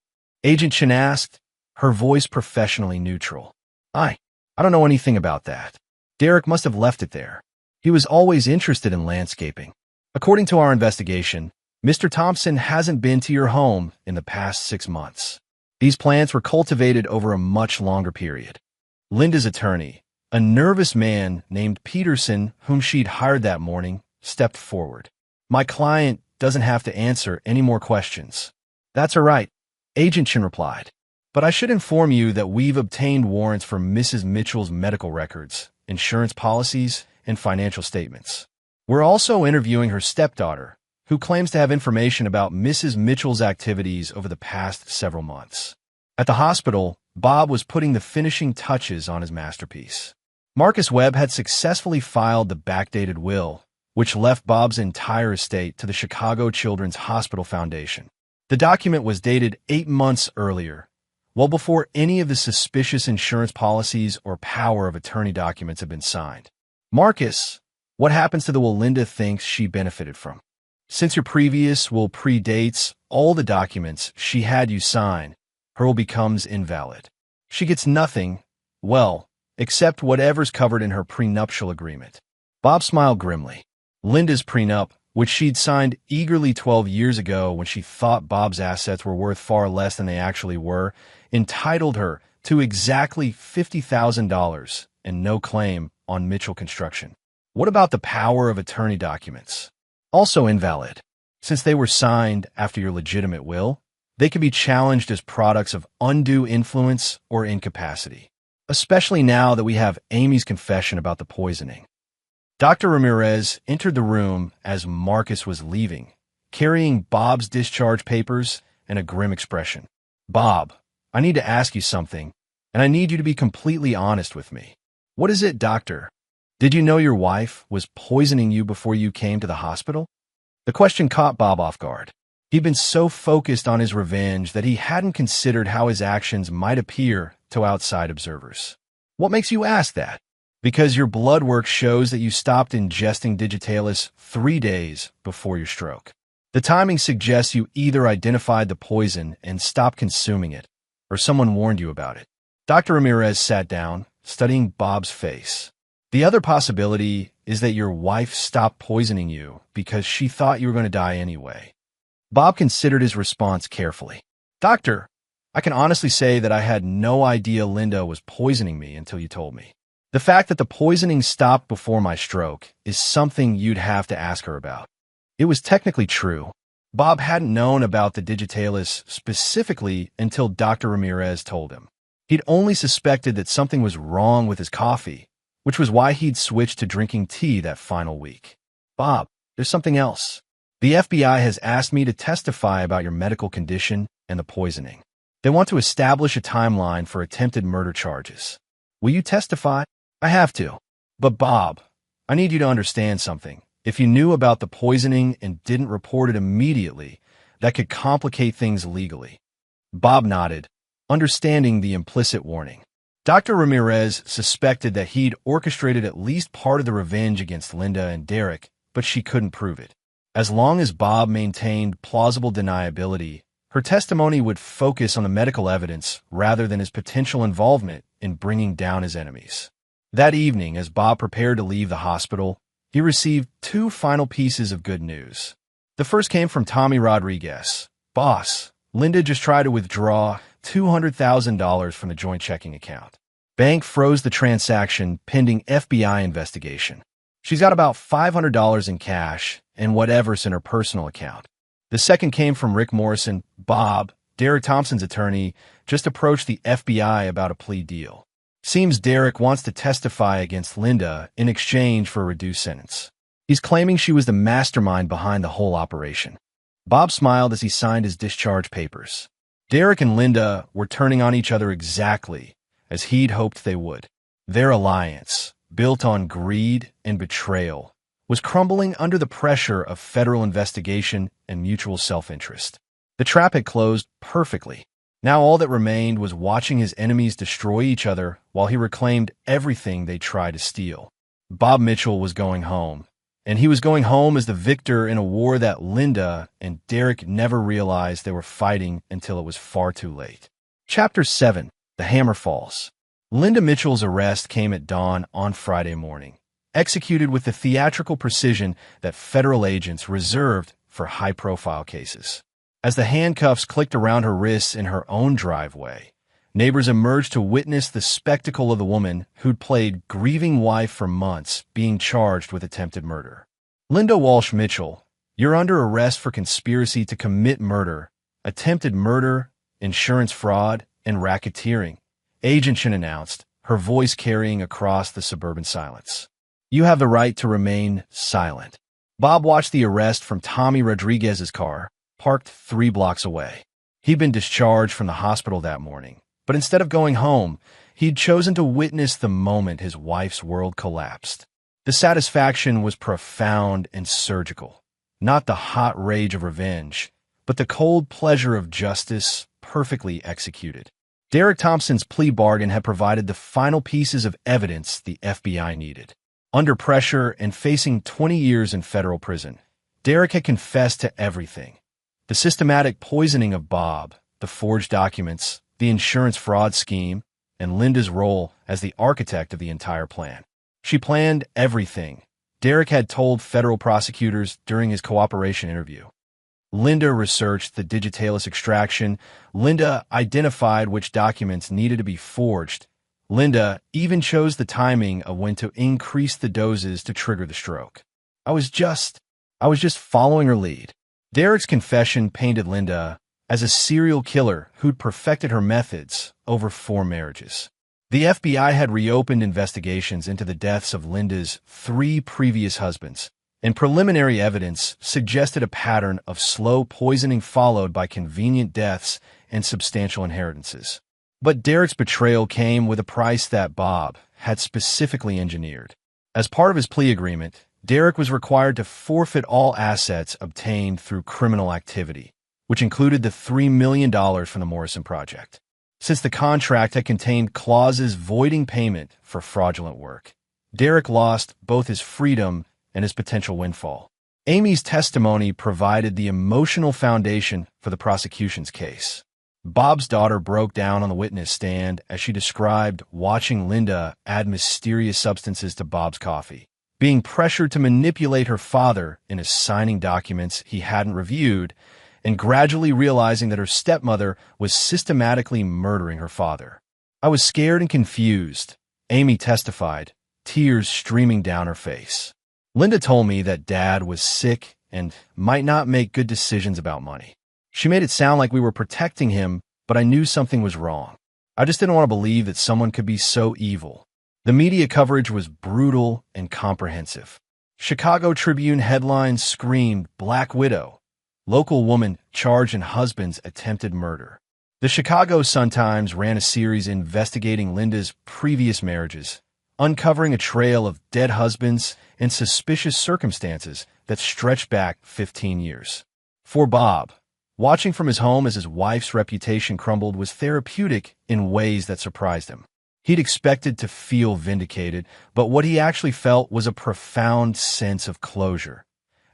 Agent Chen asked, her voice professionally neutral. I don't know anything about that. Derek must have left it there. He was always interested in landscaping. According to our investigation, Mr. Thompson hasn't been to your home in the past 6 months. These plants were cultivated over a much longer period. Linda's attorney, a nervous man named Peterson, whom she'd hired that morning, stepped forward. "My client doesn't have to answer any more questions." "That's all right," Agent Chen replied. "But I should inform you that we've obtained warrants for Mrs. Mitchell's medical records, insurance policies, and financial statements. We're also interviewing her stepdaughter, who claims to have information about Mrs. Mitchell's activities over the past several months." At the hospital, Bob was putting the finishing touches on his masterpiece. Marcus Webb had successfully filed the backdated will, which left Bob's entire estate to the Chicago Children's Hospital Foundation. The document was dated 8 months earlier, well before any of the suspicious insurance policies or power of attorney documents had been signed. "Marcus, what happens to the will Linda thinks she benefited from? Since your previous will predates all the documents she had you sign, her will becomes invalid. She gets nothing, well, except whatever's covered in her prenuptial agreement." Bob smiled grimly. Linda's prenup, which she'd signed eagerly 12 years ago when she thought Bob's assets were worth far less than they actually were, entitled her to exactly $50,000 and no claim on Mitchell Construction. What about the power of attorney documents? Also invalid. Since they were signed after your legitimate will, they can be challenged as products of undue influence or incapacity, especially now that we have Amy's confession about the poisoning. Dr. Ramirez entered the room as Marcus was leaving, carrying Bob's discharge papers and a grim expression. "Bob, I need to ask you something, and I need you to be completely honest with me." "What is it, doctor?" "Did you know your wife was poisoning you before you came to the hospital?" The question caught Bob off guard. He'd been so focused on his revenge that he hadn't considered how his actions might appear to outside observers. "What makes you ask that?" "Because your blood work shows that you stopped ingesting digitalis 3 days before your stroke. The timing suggests you either identified the poison and stopped consuming it, or someone warned you about it." Dr. Ramirez sat down, studying Bob's face. "The other possibility is that your wife stopped poisoning you because she thought you were going to die anyway." Bob considered his response carefully. "Doctor, I can honestly say that I had no idea Linda was poisoning me until you told me. The fact that the poisoning stopped before my stroke is something you'd have to ask her about." It was technically true. Bob hadn't known about the digitalis specifically until Dr. Ramirez told him. He'd only suspected that something was wrong with his coffee, which was why he'd switched to drinking tea that final week. "Bob, there's something else. The FBI has asked me to testify about your medical condition and the poisoning. They want to establish a timeline for attempted murder charges. Will you testify?" "I have to. But Bob, I need you to understand something. If you knew about the poisoning and didn't report it immediately, that could complicate things legally." Bob nodded, understanding the implicit warning. Dr. Ramirez suspected that he'd orchestrated at least part of the revenge against Linda and Derek, but she couldn't prove it. As long as Bob maintained plausible deniability, her testimony would focus on the medical evidence rather than his potential involvement in bringing down his enemies. That evening, as Bob prepared to leave the hospital, he received 2 final pieces of good news. The first came from Tommy Rodriguez. "Boss, Linda just tried to withdraw $200,000 from the joint checking account. Bank froze the transaction pending FBI investigation. She's got about $500 in cash and whatever's in her personal account." The second came from Rick Morrison. "Bob, Derek Thompson's attorney, just approached the FBI about a plea deal. Seems Derek wants to testify against Linda in exchange for a reduced sentence. He's claiming she was the mastermind behind the whole operation. Bob smiled as he signed his discharge papers. Derek and Linda were turning on each other exactly as he'd hoped they would. Their alliance, built on greed and betrayal, was crumbling under the pressure of federal investigation and mutual self-interest. The trap had closed perfectly. Now all that remained was watching his enemies destroy each other while he reclaimed everything they tried to steal. Bob Mitchell was going home, and he was going home as the victor in a war that Linda and Derek never realized they were fighting until it was far too late. Chapter 7. The Hammer Falls. Linda Mitchell's arrest came at dawn on Friday morning, executed with the theatrical precision that federal agents reserved for high-profile cases. As the handcuffs clicked around her wrists in her own driveway, neighbors emerged to witness the spectacle of the woman who'd played grieving wife for months being charged with attempted murder. Linda Walsh Mitchell, you're under arrest for conspiracy to commit murder, attempted murder, insurance fraud, and racketeering, Agent Shin announced, her voice carrying across the suburban silence. You have the right to remain silent. Bob watched the arrest from Tommy Rodriguez's car, parked 3 blocks away. He'd been discharged from the hospital that morning, but instead of going home, he'd chosen to witness the moment his wife's world collapsed. The satisfaction was profound and surgical, not the hot rage of revenge, but the cold pleasure of justice perfectly executed. Derek Thompson's plea bargain had provided the final pieces of evidence the FBI needed. Under pressure and facing 20 years in federal prison, Derek had confessed to everything. The systematic poisoning of Bob, the forged documents, the insurance fraud scheme, and Linda's role as the architect of the entire plan. She planned everything, Derek had told federal prosecutors during his cooperation interview. Linda researched the digitalis extraction. Linda identified which documents needed to be forged. Linda even chose the timing of when to increase the doses to trigger the stroke. I was just following her lead. Derek's confession painted Linda as a serial killer who'd perfected her methods over 4 marriages. The FBI had reopened investigations into the deaths of Linda's 3 previous husbands, and preliminary evidence suggested a pattern of slow poisoning followed by convenient deaths and substantial inheritances. But Derek's betrayal came with a price that Bob had specifically engineered. As part of his plea agreement, Derek was required to forfeit all assets obtained through criminal activity, which included the $3 million from the Morrison Project. Since the contract had contained clauses voiding payment for fraudulent work, Derek lost both his freedom and his potential windfall. Amy's testimony provided the emotional foundation for the prosecution's case. Bob's daughter broke down on the witness stand as she described watching Linda add mysterious substances to Bob's coffee, being pressured to manipulate her father into signing documents he hadn't reviewed, and gradually realizing that her stepmother was systematically murdering her father. I was scared and confused, Amy testified, tears streaming down her face. Linda told me that Dad was sick and might not make good decisions about money. She made it sound like we were protecting him, but I knew something was wrong. I just didn't want to believe that someone could be so evil. The media coverage was brutal and comprehensive. Chicago Tribune headlines screamed, "Black Widow. Local woman charged in husband's attempted murder." The Chicago Sun-Times ran a series investigating Linda's previous marriages, uncovering a trail of dead husbands and suspicious circumstances that stretched back 15 years. For Bob, watching from his home as his wife's reputation crumbled was therapeutic in ways that surprised him. He'd expected to feel vindicated, but what he actually felt was a profound sense of closure,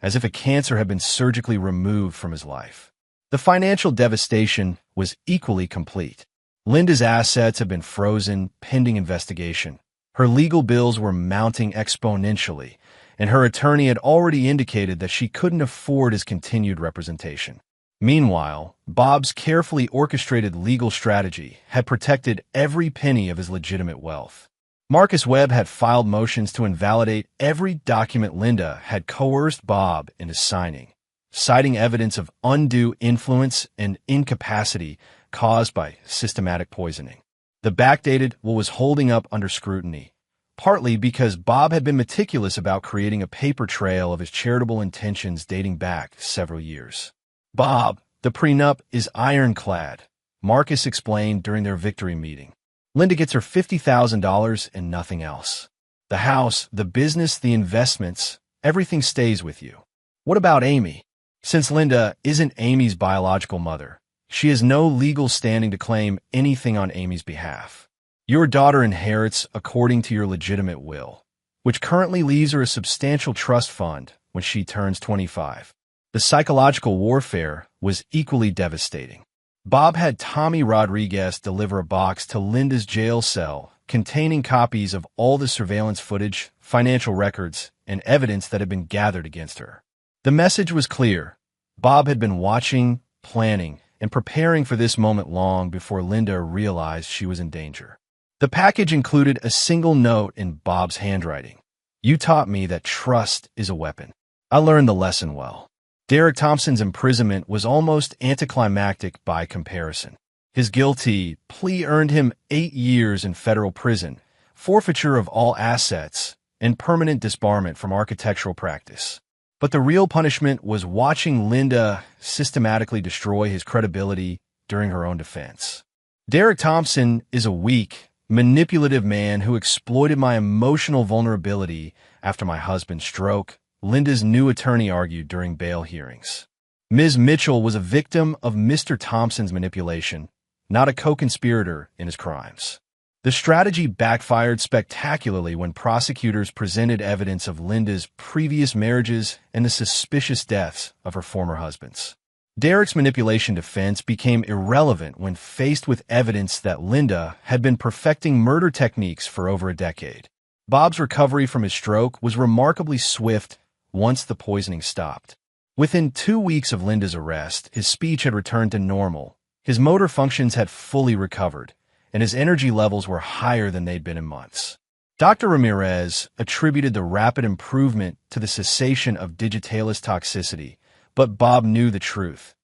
as if a cancer had been surgically removed from his life. The financial devastation was equally complete. Linda's assets had been frozen pending investigation. Her legal bills were mounting exponentially, and her attorney had already indicated that she couldn't afford his continued representation. Meanwhile, Bob's carefully orchestrated legal strategy had protected every penny of his legitimate wealth. Marcus Webb had filed motions to invalidate every document Linda had coerced Bob into signing, citing evidence of undue influence and incapacity caused by systematic poisoning. The backdated will was holding up under scrutiny, partly because Bob had been meticulous about creating a paper trail of his charitable intentions dating back several years. Bob, the prenup is ironclad, Marcus explained during their victory meeting. Linda gets her $50,000 and nothing else. The house, the business, the investments, everything stays with you. What about Amy? Since Linda isn't Amy's biological mother, she has no legal standing to claim anything on Amy's behalf. Your daughter inherits according to your legitimate will, which currently leaves her a substantial trust fund when she turns 25. The psychological warfare was equally devastating. Bob had Tommy Rodriguez deliver a box to Linda's jail cell containing copies of all the surveillance footage, financial records, and evidence that had been gathered against her. The message was clear. Bob had been watching, planning, and preparing for this moment long before Linda realized she was in danger. The package included a single note in Bob's handwriting. You taught me that trust is a weapon. I learned the lesson well. Derek Thompson's imprisonment was almost anticlimactic by comparison. His guilty plea earned him 8 years in federal prison, forfeiture of all assets, and permanent disbarment from architectural practice. But the real punishment was watching Linda systematically destroy his credibility during her own defense. Derek Thompson is a weak, manipulative man who exploited my emotional vulnerability after my husband's stroke, Linda's new attorney argued during bail hearings. Ms. Mitchell was a victim of Mr. Thompson's manipulation, not a co-conspirator in his crimes. The strategy backfired spectacularly when prosecutors presented evidence of Linda's previous marriages and the suspicious deaths of her former husbands. Derek's manipulation defense became irrelevant when faced with evidence that Linda had been perfecting murder techniques for over a decade. Bob's recovery from his stroke was remarkably swift once the poisoning stopped. Within 2 weeks of Linda's arrest, his speech had returned to normal, his motor functions had fully recovered, and his energy levels were higher than they'd been in months. Dr. Ramirez attributed the rapid improvement to the cessation of digitalis toxicity, but Bob knew the truth.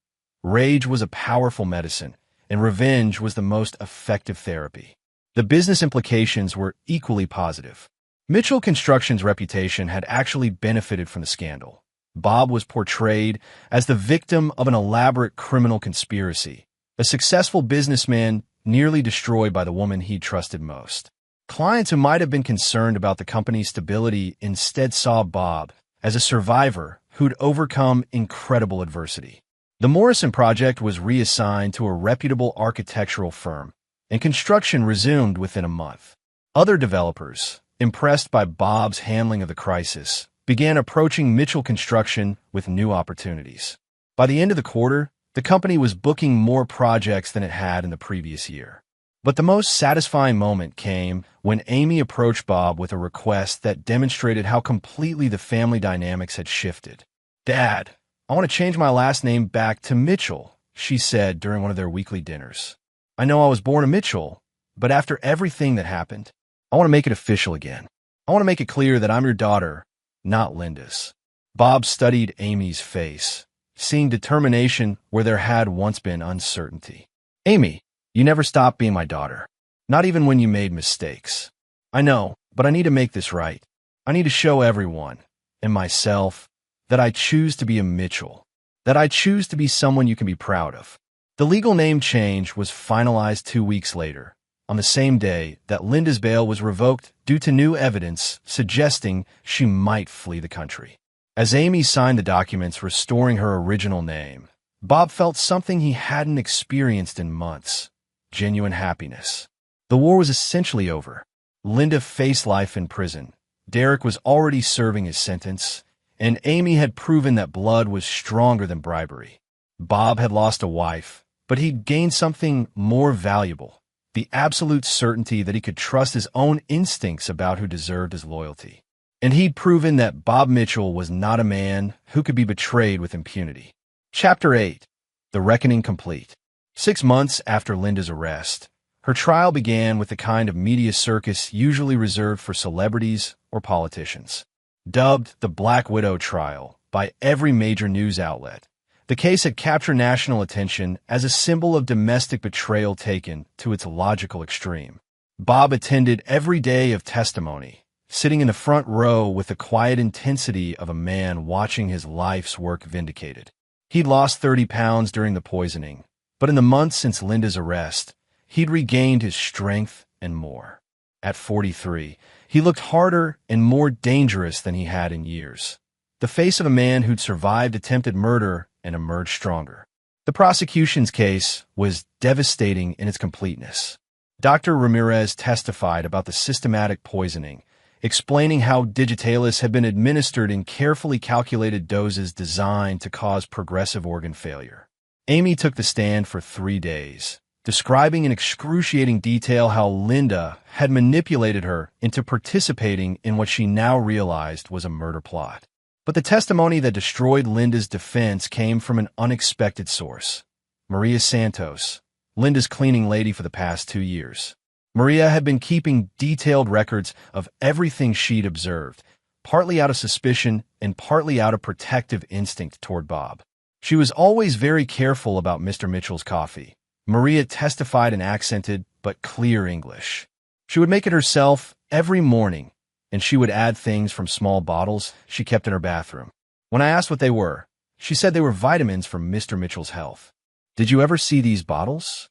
Rage was a powerful medicine, and revenge was the most effective therapy. The business implications were equally positive. Mitchell Construction's reputation had actually benefited from the scandal. Bob was portrayed as the victim of an elaborate criminal conspiracy, a successful businessman nearly destroyed by the woman he trusted most. Clients who might have been concerned about the company's stability instead saw Bob as a survivor who'd overcome incredible adversity. The Morrison project was reassigned to a reputable architectural firm, and construction resumed within a month. Other developers, impressed by Bob's handling of the crisis, began approaching Mitchell Construction with new opportunities. By the end of the quarter, the company was booking more projects than it had in the previous year. But the most satisfying moment came when Amy approached Bob with a request that demonstrated how completely the family dynamics had shifted. "Dad, I want to change my last name back to Mitchell," she said during one of their weekly dinners. "I know I was born a Mitchell, but after everything that happened, I want to make it official again. I want to make it clear that I'm your daughter, not Linda's." Bob studied Amy's face, seeing determination where there had once been uncertainty. "Amy, you never stopped being my daughter, not even when you made mistakes. I know, but I need to make this right. I need to show everyone, and myself, that I choose to be a Mitchell, that I choose to be someone you can be proud of." The legal name change was finalized 2 weeks later, on the same day that Linda's bail was revoked due to new evidence suggesting she might flee the country. As Amy signed the documents restoring her original name, Bob felt something he hadn't experienced in months: genuine happiness. The war was essentially over. Linda faced life in prison. Derek was already serving his sentence, and Amy had proven that blood was stronger than bribery. Bob had lost a wife, but he'd gained something more valuable: the absolute certainty that he could trust his own instincts about who deserved his loyalty. And he'd proven that Bob Mitchell was not a man who could be betrayed with impunity. Chapter 8. The Reckoning Complete. 6 months after Linda's arrest, her trial began with the kind of media circus usually reserved for celebrities or politicians. Dubbed the Black Widow trial by every major news outlet, The case had captured national attention as a symbol of domestic betrayal taken to its logical extreme. Bob attended every day of testimony, sitting in the front row with the quiet intensity of a man watching his life's work vindicated. He'd lost 30 pounds during the poisoning, but in the months since Linda's arrest, he'd regained his strength and more. At 43, he looked harder and more dangerous than he had in years. The face of a man who'd survived attempted murder and emerged stronger. The prosecution's case was devastating in its completeness. Dr. Ramirez testified about the systematic poisoning, explaining how digitalis had been administered in carefully calculated doses designed to cause progressive organ failure. Amy took the stand for 3 days, describing in excruciating detail how Linda had manipulated her into participating in what she now realized was a murder plot. But the testimony that destroyed Linda's defense came from an unexpected source: Maria Santos, Linda's cleaning lady for the past 2 years. Maria had been keeping detailed records of everything she'd observed, partly out of suspicion and partly out of protective instinct toward Bob. She was always very careful about Mr. Mitchell's coffee. Maria testified in accented but clear English. She would make it herself every morning, and she would add things from small bottles she kept in her bathroom. When I asked what they were, she said they were vitamins for Mr. Mitchell's health. Did you ever see these bottles?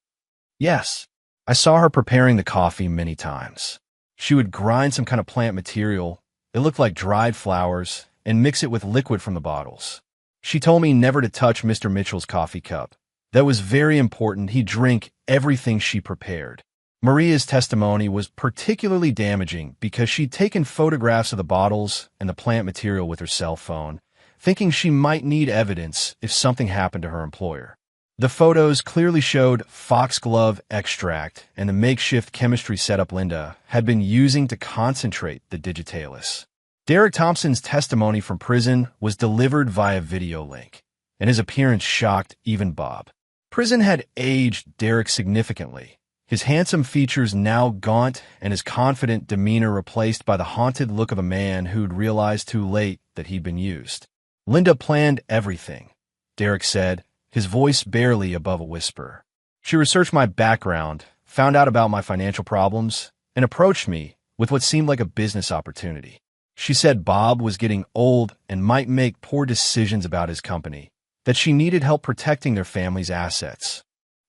Yes. I saw her preparing the coffee many times. She would grind some kind of plant material, it looked like dried flowers, and mix it with liquid from the bottles. She told me never to touch Mr. Mitchell's coffee cup. That was very important. He'd drink everything she prepared. Maria's testimony was particularly damaging because she'd taken photographs of the bottles and the plant material with her cell phone, thinking she might need evidence if something happened to her employer. The photos clearly showed foxglove extract and the makeshift chemistry setup Linda had been using to concentrate the digitalis. Derek Thompson's testimony from prison was delivered via video link, and his appearance shocked even Bob. Prison had aged Derek significantly, his handsome features now gaunt and his confident demeanor replaced by the haunted look of a man who'd realized too late that he'd been used. Linda planned everything, Derek said, his voice barely above a whisper. She researched my background, found out about my financial problems, and approached me with what seemed like a business opportunity. She said Bob was getting old and might make poor decisions about his company, that she needed help protecting their family's assets.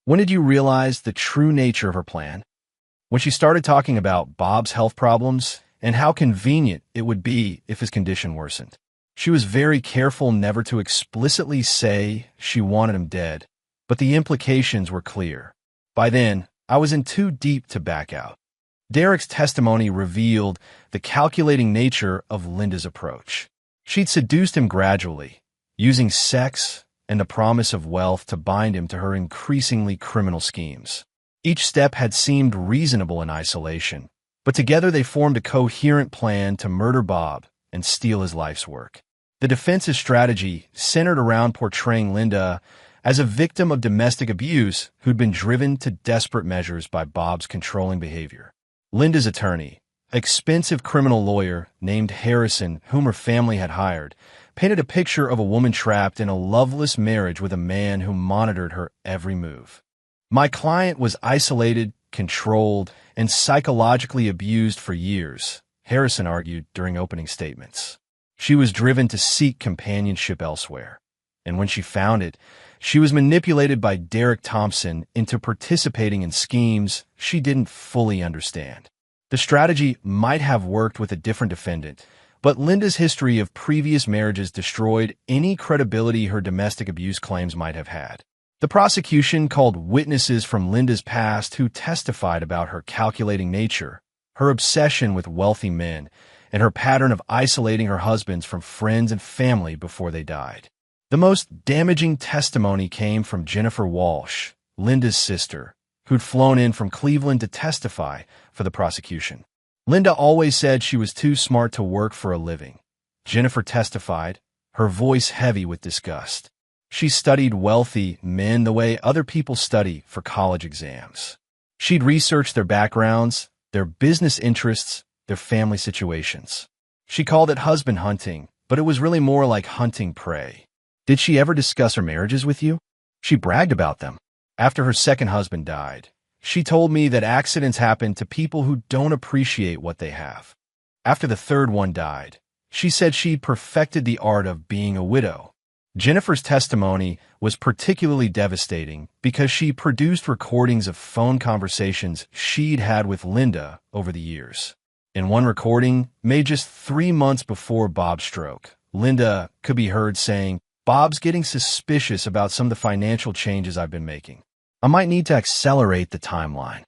When did you realize the true nature of her plan? When she started talking about Bob's health problems and how convenient it would be if his condition worsened. She was very careful never to explicitly say she wanted him dead, but the implications were clear. By then, I was in too deep to back out. Derek's testimony revealed the calculating nature of Linda's approach. She'd seduced him gradually, using sex and the promise of wealth to bind him to her increasingly criminal schemes. Each step had seemed reasonable in isolation, but together they formed a coherent plan to murder Bob and steal his life's work. The defense's strategy centered around portraying Linda as a victim of domestic abuse who'd been driven to desperate measures by Bob's controlling behavior. Linda's attorney, an expensive criminal lawyer named Harrison, whom her family had hired, painted a picture of a woman trapped in a loveless marriage with a man who monitored her every move. My client was isolated, controlled, and psychologically abused for years, Harrison argued during opening statements. She was driven to seek companionship elsewhere, and when she found it, she was manipulated by Derek Thompson into participating in schemes she didn't fully understand. The strategy might have worked with a different defendant, but Linda's history of previous marriages destroyed any credibility her domestic abuse claims might have had. The prosecution called witnesses from Linda's past who testified about her calculating nature, her obsession with wealthy men, and her pattern of isolating her husbands from friends and family before they died. The most damaging testimony came from Jennifer Walsh, Linda's sister, who'd flown in from Cleveland to testify for the prosecution. Linda always said she was too smart to work for a living. Jennifer testified, her voice heavy with disgust. She studied wealthy men the way other people study for college exams. She'd researched their backgrounds, their business interests, their family situations. She called it husband hunting, but it was really more like hunting prey. Did she ever discuss her marriages with you? She bragged about them. After her second husband died, she told me that accidents happen to people who don't appreciate what they have. After the third one died, she said she'd perfected the art of being a widow. Jennifer's testimony was particularly devastating because she produced recordings of phone conversations she'd had with Linda over the years. In one recording, made just 3 months before Bob's stroke, Linda could be heard saying, "Bob's getting suspicious about some of the financial changes I've been making. I might need to accelerate the timeline."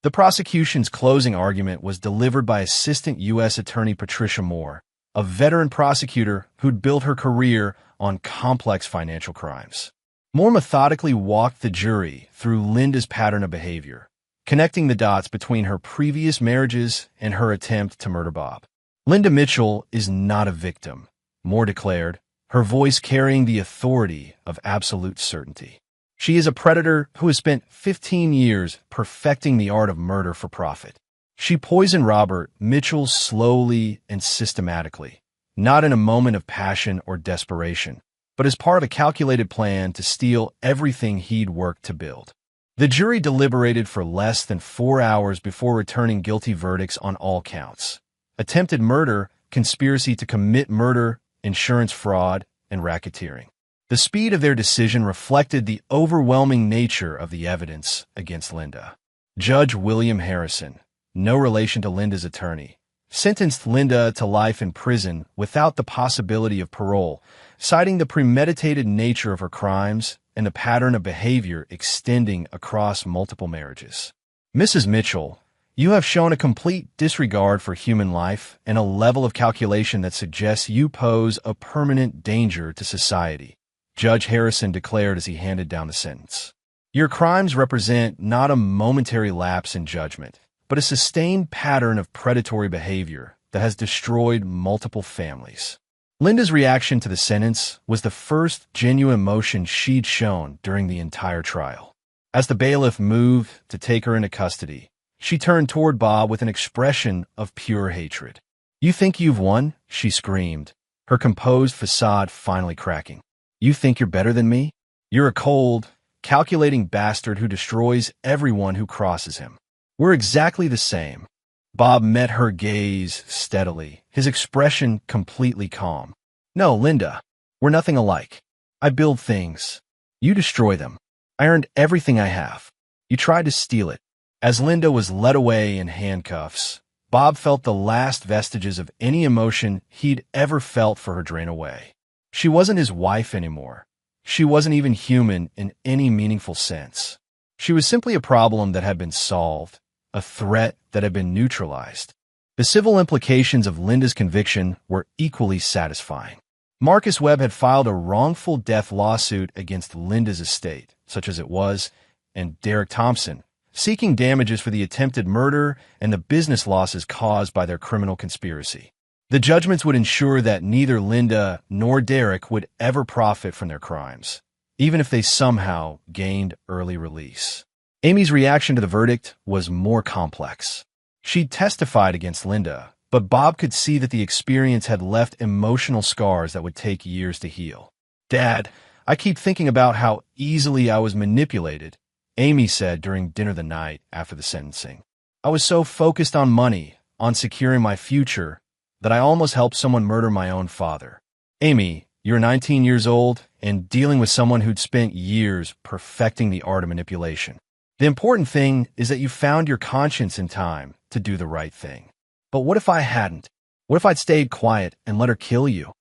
The prosecution's closing argument was delivered by Assistant U.S. Attorney Patricia Moore, a veteran prosecutor who'd built her career on complex financial crimes. Moore methodically walked the jury through Linda's pattern of behavior, connecting the dots between her previous marriages and her attempt to murder Bob. Linda Mitchell is not a victim, Moore declared, her voice carrying the authority of absolute certainty. She is a predator who has spent 15 years perfecting the art of murder for profit. She poisoned Robert Mitchell slowly and systematically, not in a moment of passion or desperation, but as part of a calculated plan to steal everything he'd worked to build. The jury deliberated for less than 4 hours before returning guilty verdicts on all counts: attempted murder, conspiracy to commit murder, insurance fraud, and racketeering. The speed of their decision reflected the overwhelming nature of the evidence against Linda. Judge William Harrison, no relation to Linda's attorney, sentenced Linda to life in prison without the possibility of parole, citing the premeditated nature of her crimes and the pattern of behavior extending across multiple marriages. Mrs. Mitchell, you have shown a complete disregard for human life and a level of calculation that suggests you pose a permanent danger to society, Judge Harrison declared as he handed down the sentence. Your crimes represent not a momentary lapse in judgment, but a sustained pattern of predatory behavior that has destroyed multiple families. Linda's reaction to the sentence was the first genuine emotion she'd shown during the entire trial. As the bailiff moved to take her into custody, she turned toward Bob with an expression of pure hatred. "You think you've won?" she screamed, her composed facade finally cracking. "You think you're better than me? You're a cold, calculating bastard who destroys everyone who crosses him. We're exactly the same." Bob met her gaze steadily, his expression completely calm. "No, Linda, we're nothing alike. I build things. You destroy them. I earned everything I have. You tried to steal it." As Linda was led away in handcuffs, Bob felt the last vestiges of any emotion he'd ever felt for her drain away. She wasn't his wife anymore. She wasn't even human in any meaningful sense. She was simply a problem that had been solved, a threat that had been neutralized. The civil implications of Linda's conviction were equally satisfying. Marcus Webb had filed a wrongful death lawsuit against Linda's estate, such as it was, and Derek Thompson, seeking damages for the attempted murder and the business losses caused by their criminal conspiracy. The judgments would ensure that neither Linda nor Derek would ever profit from their crimes, even if they somehow gained early release. Amy's reaction to the verdict was more complex. She'd testified against Linda, but Bob could see that the experience had left emotional scars that would take years to heal. "Dad, I keep thinking about how easily I was manipulated," Amy said during dinner the night after the sentencing. "I was so focused on money, on securing my future, that I almost helped someone murder my own father." Amy, you're 19 years old and dealing with someone who'd spent years perfecting the art of manipulation. The important thing is that you found your conscience in time to do the right thing. But what if I hadn't? What if I'd stayed quiet and let her kill you?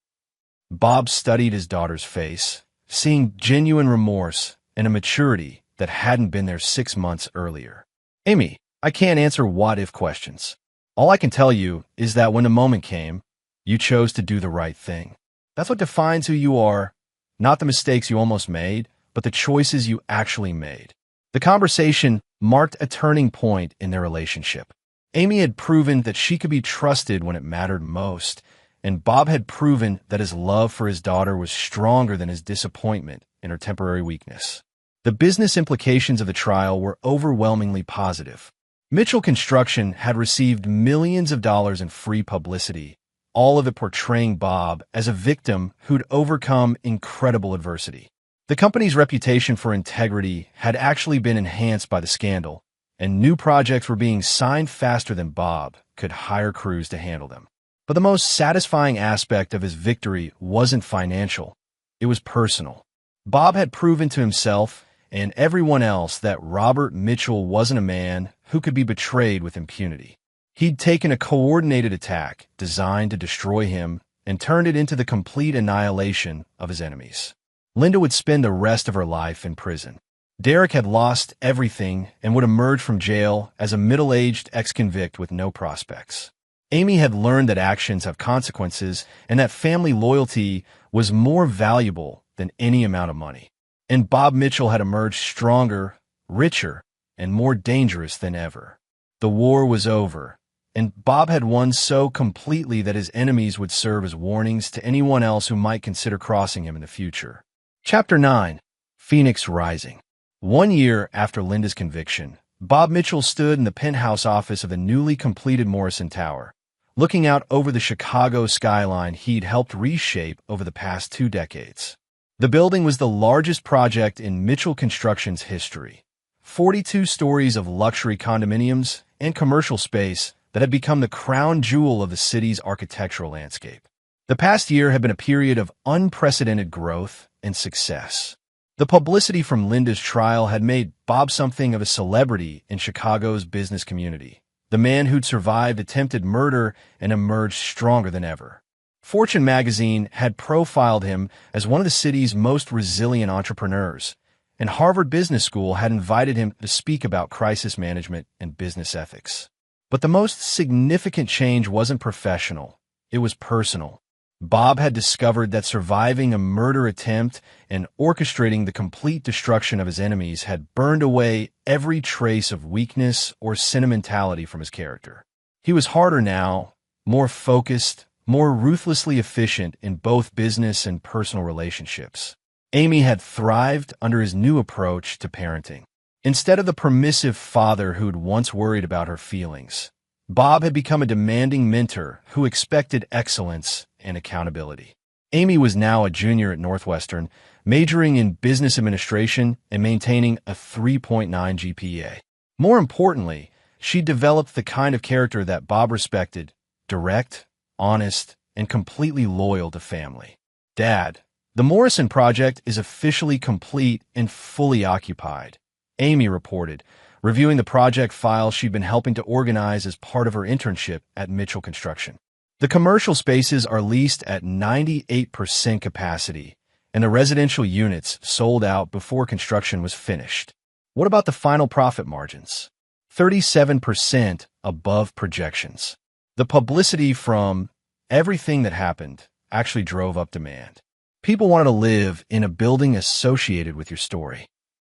Bob studied his daughter's face, seeing genuine remorse and a maturity that hadn't been there 6 months earlier. "Amy, I can't answer what-if questions. All I can tell you is that when the moment came, you chose to do the right thing. That's what defines who you are, not the mistakes you almost made, but the choices you actually made." The conversation marked a turning point in their relationship. Amy had proven that she could be trusted when it mattered most, and Bob had proven that his love for his daughter was stronger than his disappointment in her temporary weakness. The business implications of the trial were overwhelmingly positive. Mitchell Construction had received millions of dollars in free publicity, all of it portraying Bob as a victim who'd overcome incredible adversity. The company's reputation for integrity had actually been enhanced by the scandal, and new projects were being signed faster than Bob could hire crews to handle them. But the most satisfying aspect of his victory wasn't financial, it was personal. Bob had proven to himself and everyone else that Robert Mitchell wasn't a man who could be betrayed with impunity. He'd taken a coordinated attack designed to destroy him and turned it into the complete annihilation of his enemies. Linda would spend the rest of her life in prison. Derek had lost everything and would emerge from jail as a middle-aged ex-convict with no prospects. Amy had learned that actions have consequences and that family loyalty was more valuable than any amount of money. And Bob Mitchell had emerged stronger, richer, and more dangerous than ever. The war was over, and Bob had won so completely that his enemies would serve as warnings to anyone else who might consider crossing him in the future. Chapter 9. Phoenix Rising. 1 year after Linda's conviction, Bob Mitchell stood in the penthouse office of the newly completed Morrison Tower, looking out over the Chicago skyline he'd helped reshape over the past 2 decades. The building was the largest project in Mitchell Construction's history. 42 stories of luxury condominiums and commercial space that had become the crown jewel of the city's architectural landscape. The past year had been a period of unprecedented growth and success. The publicity from Linda's trial had made Bob something of a celebrity in Chicago's business community, the man who'd survived attempted murder and emerged stronger than ever. Fortune magazine had profiled him as one of the city's most resilient entrepreneurs, and Harvard Business School had invited him to speak about crisis management and business ethics. But the most significant change wasn't professional, it was personal. Bob had discovered that surviving a murder attempt and orchestrating the complete destruction of his enemies had burned away every trace of weakness or sentimentality from his character. He was harder now, more focused, more ruthlessly efficient in both business and personal relationships. Amy had thrived under his new approach to parenting. Instead of the permissive father who'd once worried about her feelings, Bob had become a demanding mentor who expected excellence and accountability. Amy was now a junior at Northwestern, majoring in business administration and maintaining a 3.9 GPA. More importantly, she developed the kind of character that Bob respected: direct, honest, and completely loyal to family. Dad, the Morrison project is officially complete and fully occupied, Amy reported, reviewing the project files she'd been helping to organize as part of her internship at Mitchell Construction. The commercial spaces are leased at 98% capacity, and the residential units sold out before construction was finished. What about the final profit margins? 37% above projections. The publicity from everything that happened actually drove up demand. People wanted to live in a building associated with your story.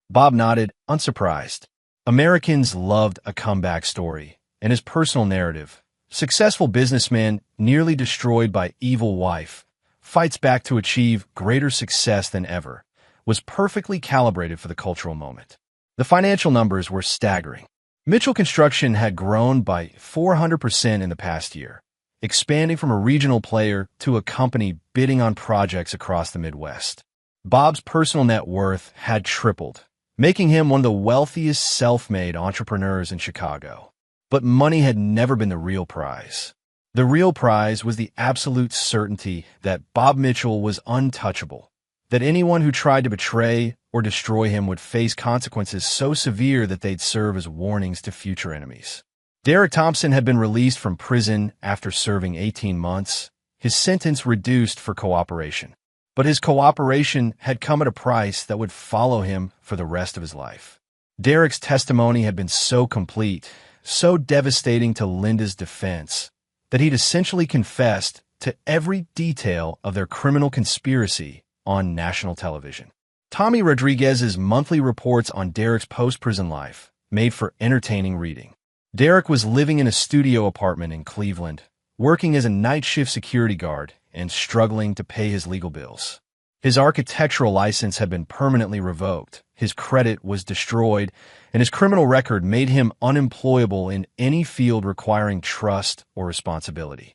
Bob nodded, unsurprised. Americans loved a comeback story, and his personal narrative, successful businessman nearly destroyed by evil wife, fights back to achieve greater success than ever, was perfectly calibrated for the cultural moment. The financial numbers were staggering. Mitchell Construction had grown by 400% in the past year, expanding from a regional player to a company bidding on projects across the Midwest. Bob's personal net worth had tripled, making him one of the wealthiest self-made entrepreneurs in Chicago. But money had never been the real prize. The real prize was the absolute certainty that Bob Mitchell was untouchable, that anyone who tried to betray or destroy him would face consequences so severe that they'd serve as warnings to future enemies. Derek Thompson had been released from prison after serving 18 months, his sentence reduced for cooperation. But his cooperation had come at a price that would follow him for the rest of his life. Derek's testimony had been so complete, so devastating to Linda's defense, that he'd essentially confessed to every detail of their criminal conspiracy on national television. Tommy Rodriguez's monthly reports on Derek's post-prison life made for entertaining reading. Derek was living in a studio apartment in Cleveland, working as a night shift security guard and struggling to pay his legal bills. His architectural license had been permanently revoked, his credit was destroyed, and his criminal record made him unemployable in any field requiring trust or responsibility.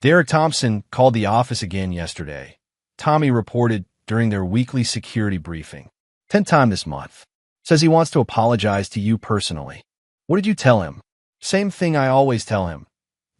Derek Thompson called the office again yesterday, Tommy reported during their weekly security briefing. 10th time this month. Says he wants to apologize to you personally. What did you tell him? Same thing I always tell him.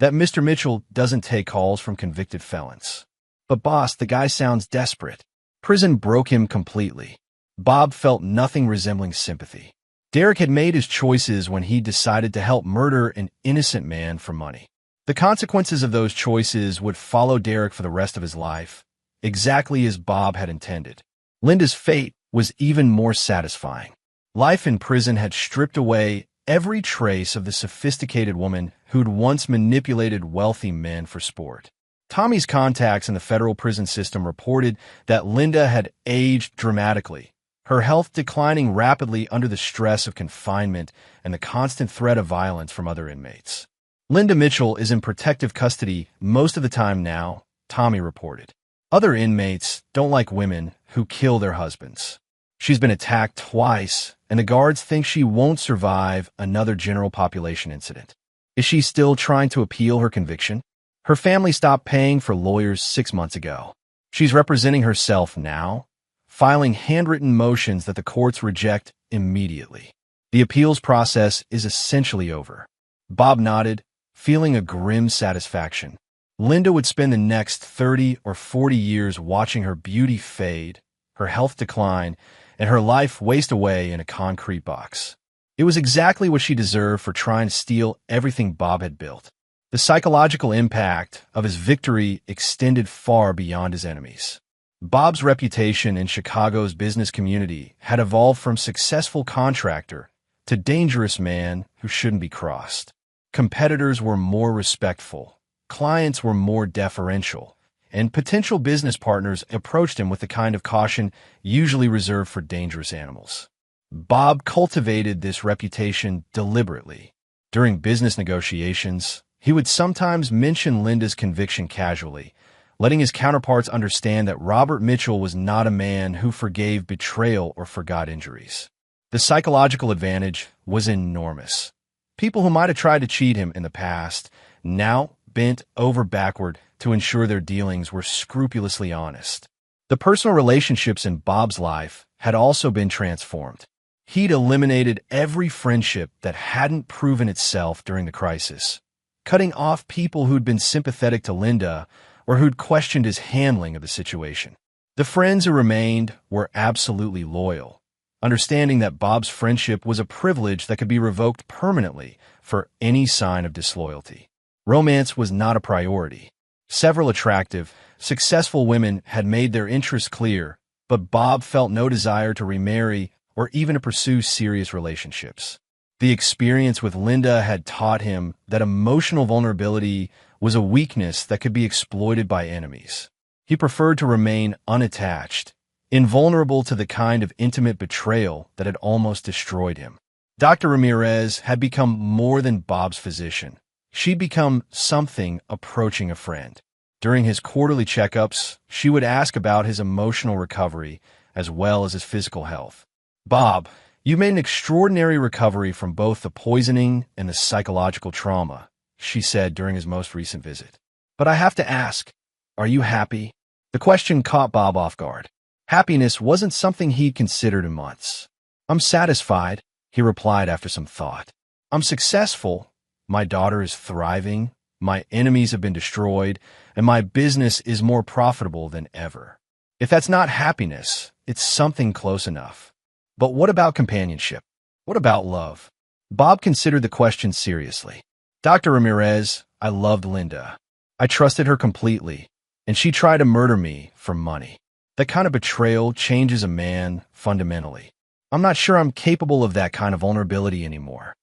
That Mr. Mitchell doesn't take calls from convicted felons. But boss, the guy sounds desperate. Prison broke him completely. Bob felt nothing resembling sympathy. Derek had made his choices when he decided to help murder an innocent man for money. The consequences of those choices would follow Derek for the rest of his life, exactly as Bob had intended. Linda's fate was even more satisfying. Life in prison had stripped away every trace of the sophisticated woman who'd once manipulated wealthy men for sport. Tommy's contacts in the federal prison system reported that Linda had aged dramatically, her health declining rapidly under the stress of confinement and the constant threat of violence from other inmates. Linda Mitchell is in protective custody most of the time now, Tommy reported. Other inmates don't like women who kill their husbands. She's been attacked twice, and the guards think she won't survive another general population incident. Is she still trying to appeal her conviction? Her family stopped paying for lawyers 6 months ago. She's representing herself now, filing handwritten motions that the courts reject immediately. The appeals process is essentially over. Bob nodded, feeling a grim satisfaction. Linda would spend the next 30 or 40 years watching her beauty fade, her health decline, and her life waste away in a concrete box. It was exactly what she deserved for trying to steal everything Bob had built. The psychological impact of his victory extended far beyond his enemies. Bob's reputation in Chicago's business community had evolved from successful contractor to dangerous man who shouldn't be crossed. Competitors were more respectful, clients were more deferential, and potential business partners approached him with the kind of caution usually reserved for dangerous animals. Bob cultivated this reputation deliberately. During business negotiations, he would sometimes mention Linda's conviction casually, letting his counterparts understand that Robert Mitchell was not a man who forgave betrayal or forgot injuries. The psychological advantage was enormous. People who might have tried to cheat him in the past now bent over backward to ensure their dealings were scrupulously honest. The personal relationships in Bob's life had also been transformed. He'd eliminated every friendship that hadn't proven itself during the crisis, cutting off people who'd been sympathetic to Linda or who'd questioned his handling of the situation. The friends who remained were absolutely loyal, understanding that Bob's friendship was a privilege that could be revoked permanently for any sign of disloyalty. Romance was not a priority. Several attractive, successful women had made their interests clear, but Bob felt no desire to remarry or even to pursue serious relationships. The experience with Linda had taught him that emotional vulnerability was a weakness that could be exploited by enemies. He preferred to remain unattached, invulnerable to the kind of intimate betrayal that had almost destroyed him. Dr. Ramirez had become more than Bob's physician. She'd become something approaching a friend. During his quarterly checkups, she would ask about his emotional recovery as well as his physical health. Bob, you made an extraordinary recovery from both the poisoning and the psychological trauma, she said during his most recent visit. But I have to ask, are you happy? The question caught Bob off guard. Happiness wasn't something he'd considered in months. I'm satisfied, he replied after some thought. I'm successful. My daughter is thriving. My enemies have been destroyed, and my business is more profitable than ever. If that's not happiness, it's something close enough. But what about companionship? What about love? Bob considered the question seriously. Dr. Ramirez, I loved Linda. I trusted her completely, and she tried to murder me for money. That kind of betrayal changes a man fundamentally. I'm not sure I'm capable of that kind of vulnerability anymore.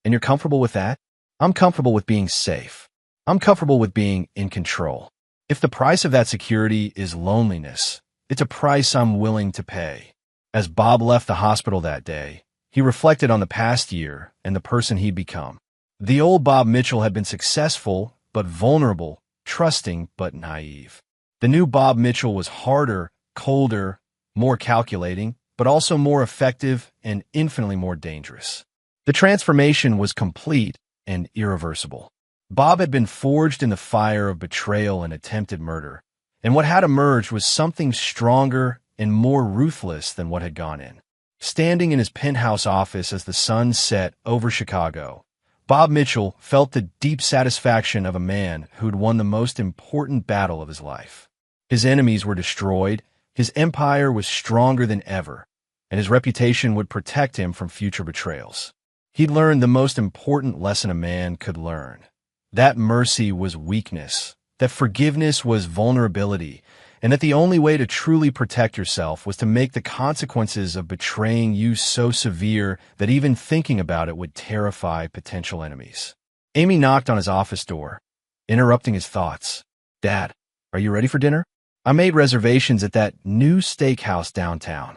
And you're comfortable with that? I'm comfortable with being safe. I'm comfortable with being in control. If the price of that security is loneliness, it's a price I'm willing to pay. As Bob left the hospital that day, he reflected on the past year and the person he'd become. The old Bob Mitchell had been successful, but vulnerable, trusting, but naive. The new Bob Mitchell was harder, colder, more calculating, but also more effective and infinitely more dangerous. The transformation was complete and irreversible. Bob had been forged in the fire of betrayal and attempted murder, and what had emerged was something stronger and more ruthless than what had gone in. Standing in his penthouse office as the sun set over Chicago, Bob Mitchell felt the deep satisfaction of a man who had won the most important battle of his life. His enemies were destroyed, his empire was stronger than ever, and his reputation would protect him from future betrayals. He'd learned the most important lesson a man could learn: that mercy was weakness, that forgiveness was vulnerability, and that the only way to truly protect yourself was to make the consequences of betraying you so severe that even thinking about it would terrify potential enemies. Amy knocked on his office door, interrupting his thoughts. "Dad, are you ready for dinner? I made reservations at that new steakhouse downtown."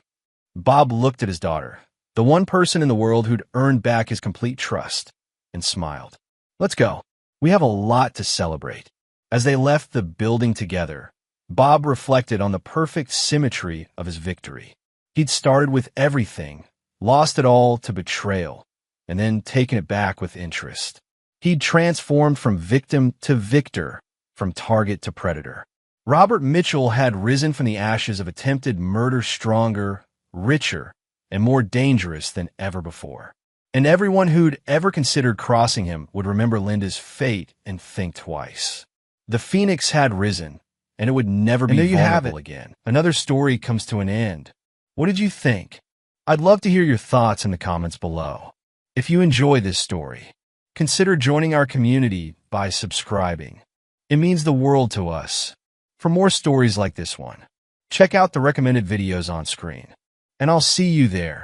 Bob looked at his daughter, the one person in the world who'd earned back his complete trust, and smiled. "Let's go. We have a lot to celebrate." As they left the building together, Bob reflected on the perfect symmetry of his victory. He'd started with everything, lost it all to betrayal, and then taken it back with interest. He'd transformed from victim to victor, from target to predator. Robert Mitchell had risen from the ashes of attempted murder stronger, richer, and more dangerous than ever before. And everyone who'd ever considered crossing him would remember Linda's fate and think twice. The phoenix had risen, and it would never be vulnerable again. Another story comes to an end. What did you think? I'd love to hear your thoughts in the comments below. If you enjoy this story, consider joining our community by subscribing. It means the world to us. For more stories like this one, check out the recommended videos on screen, and I'll see you there.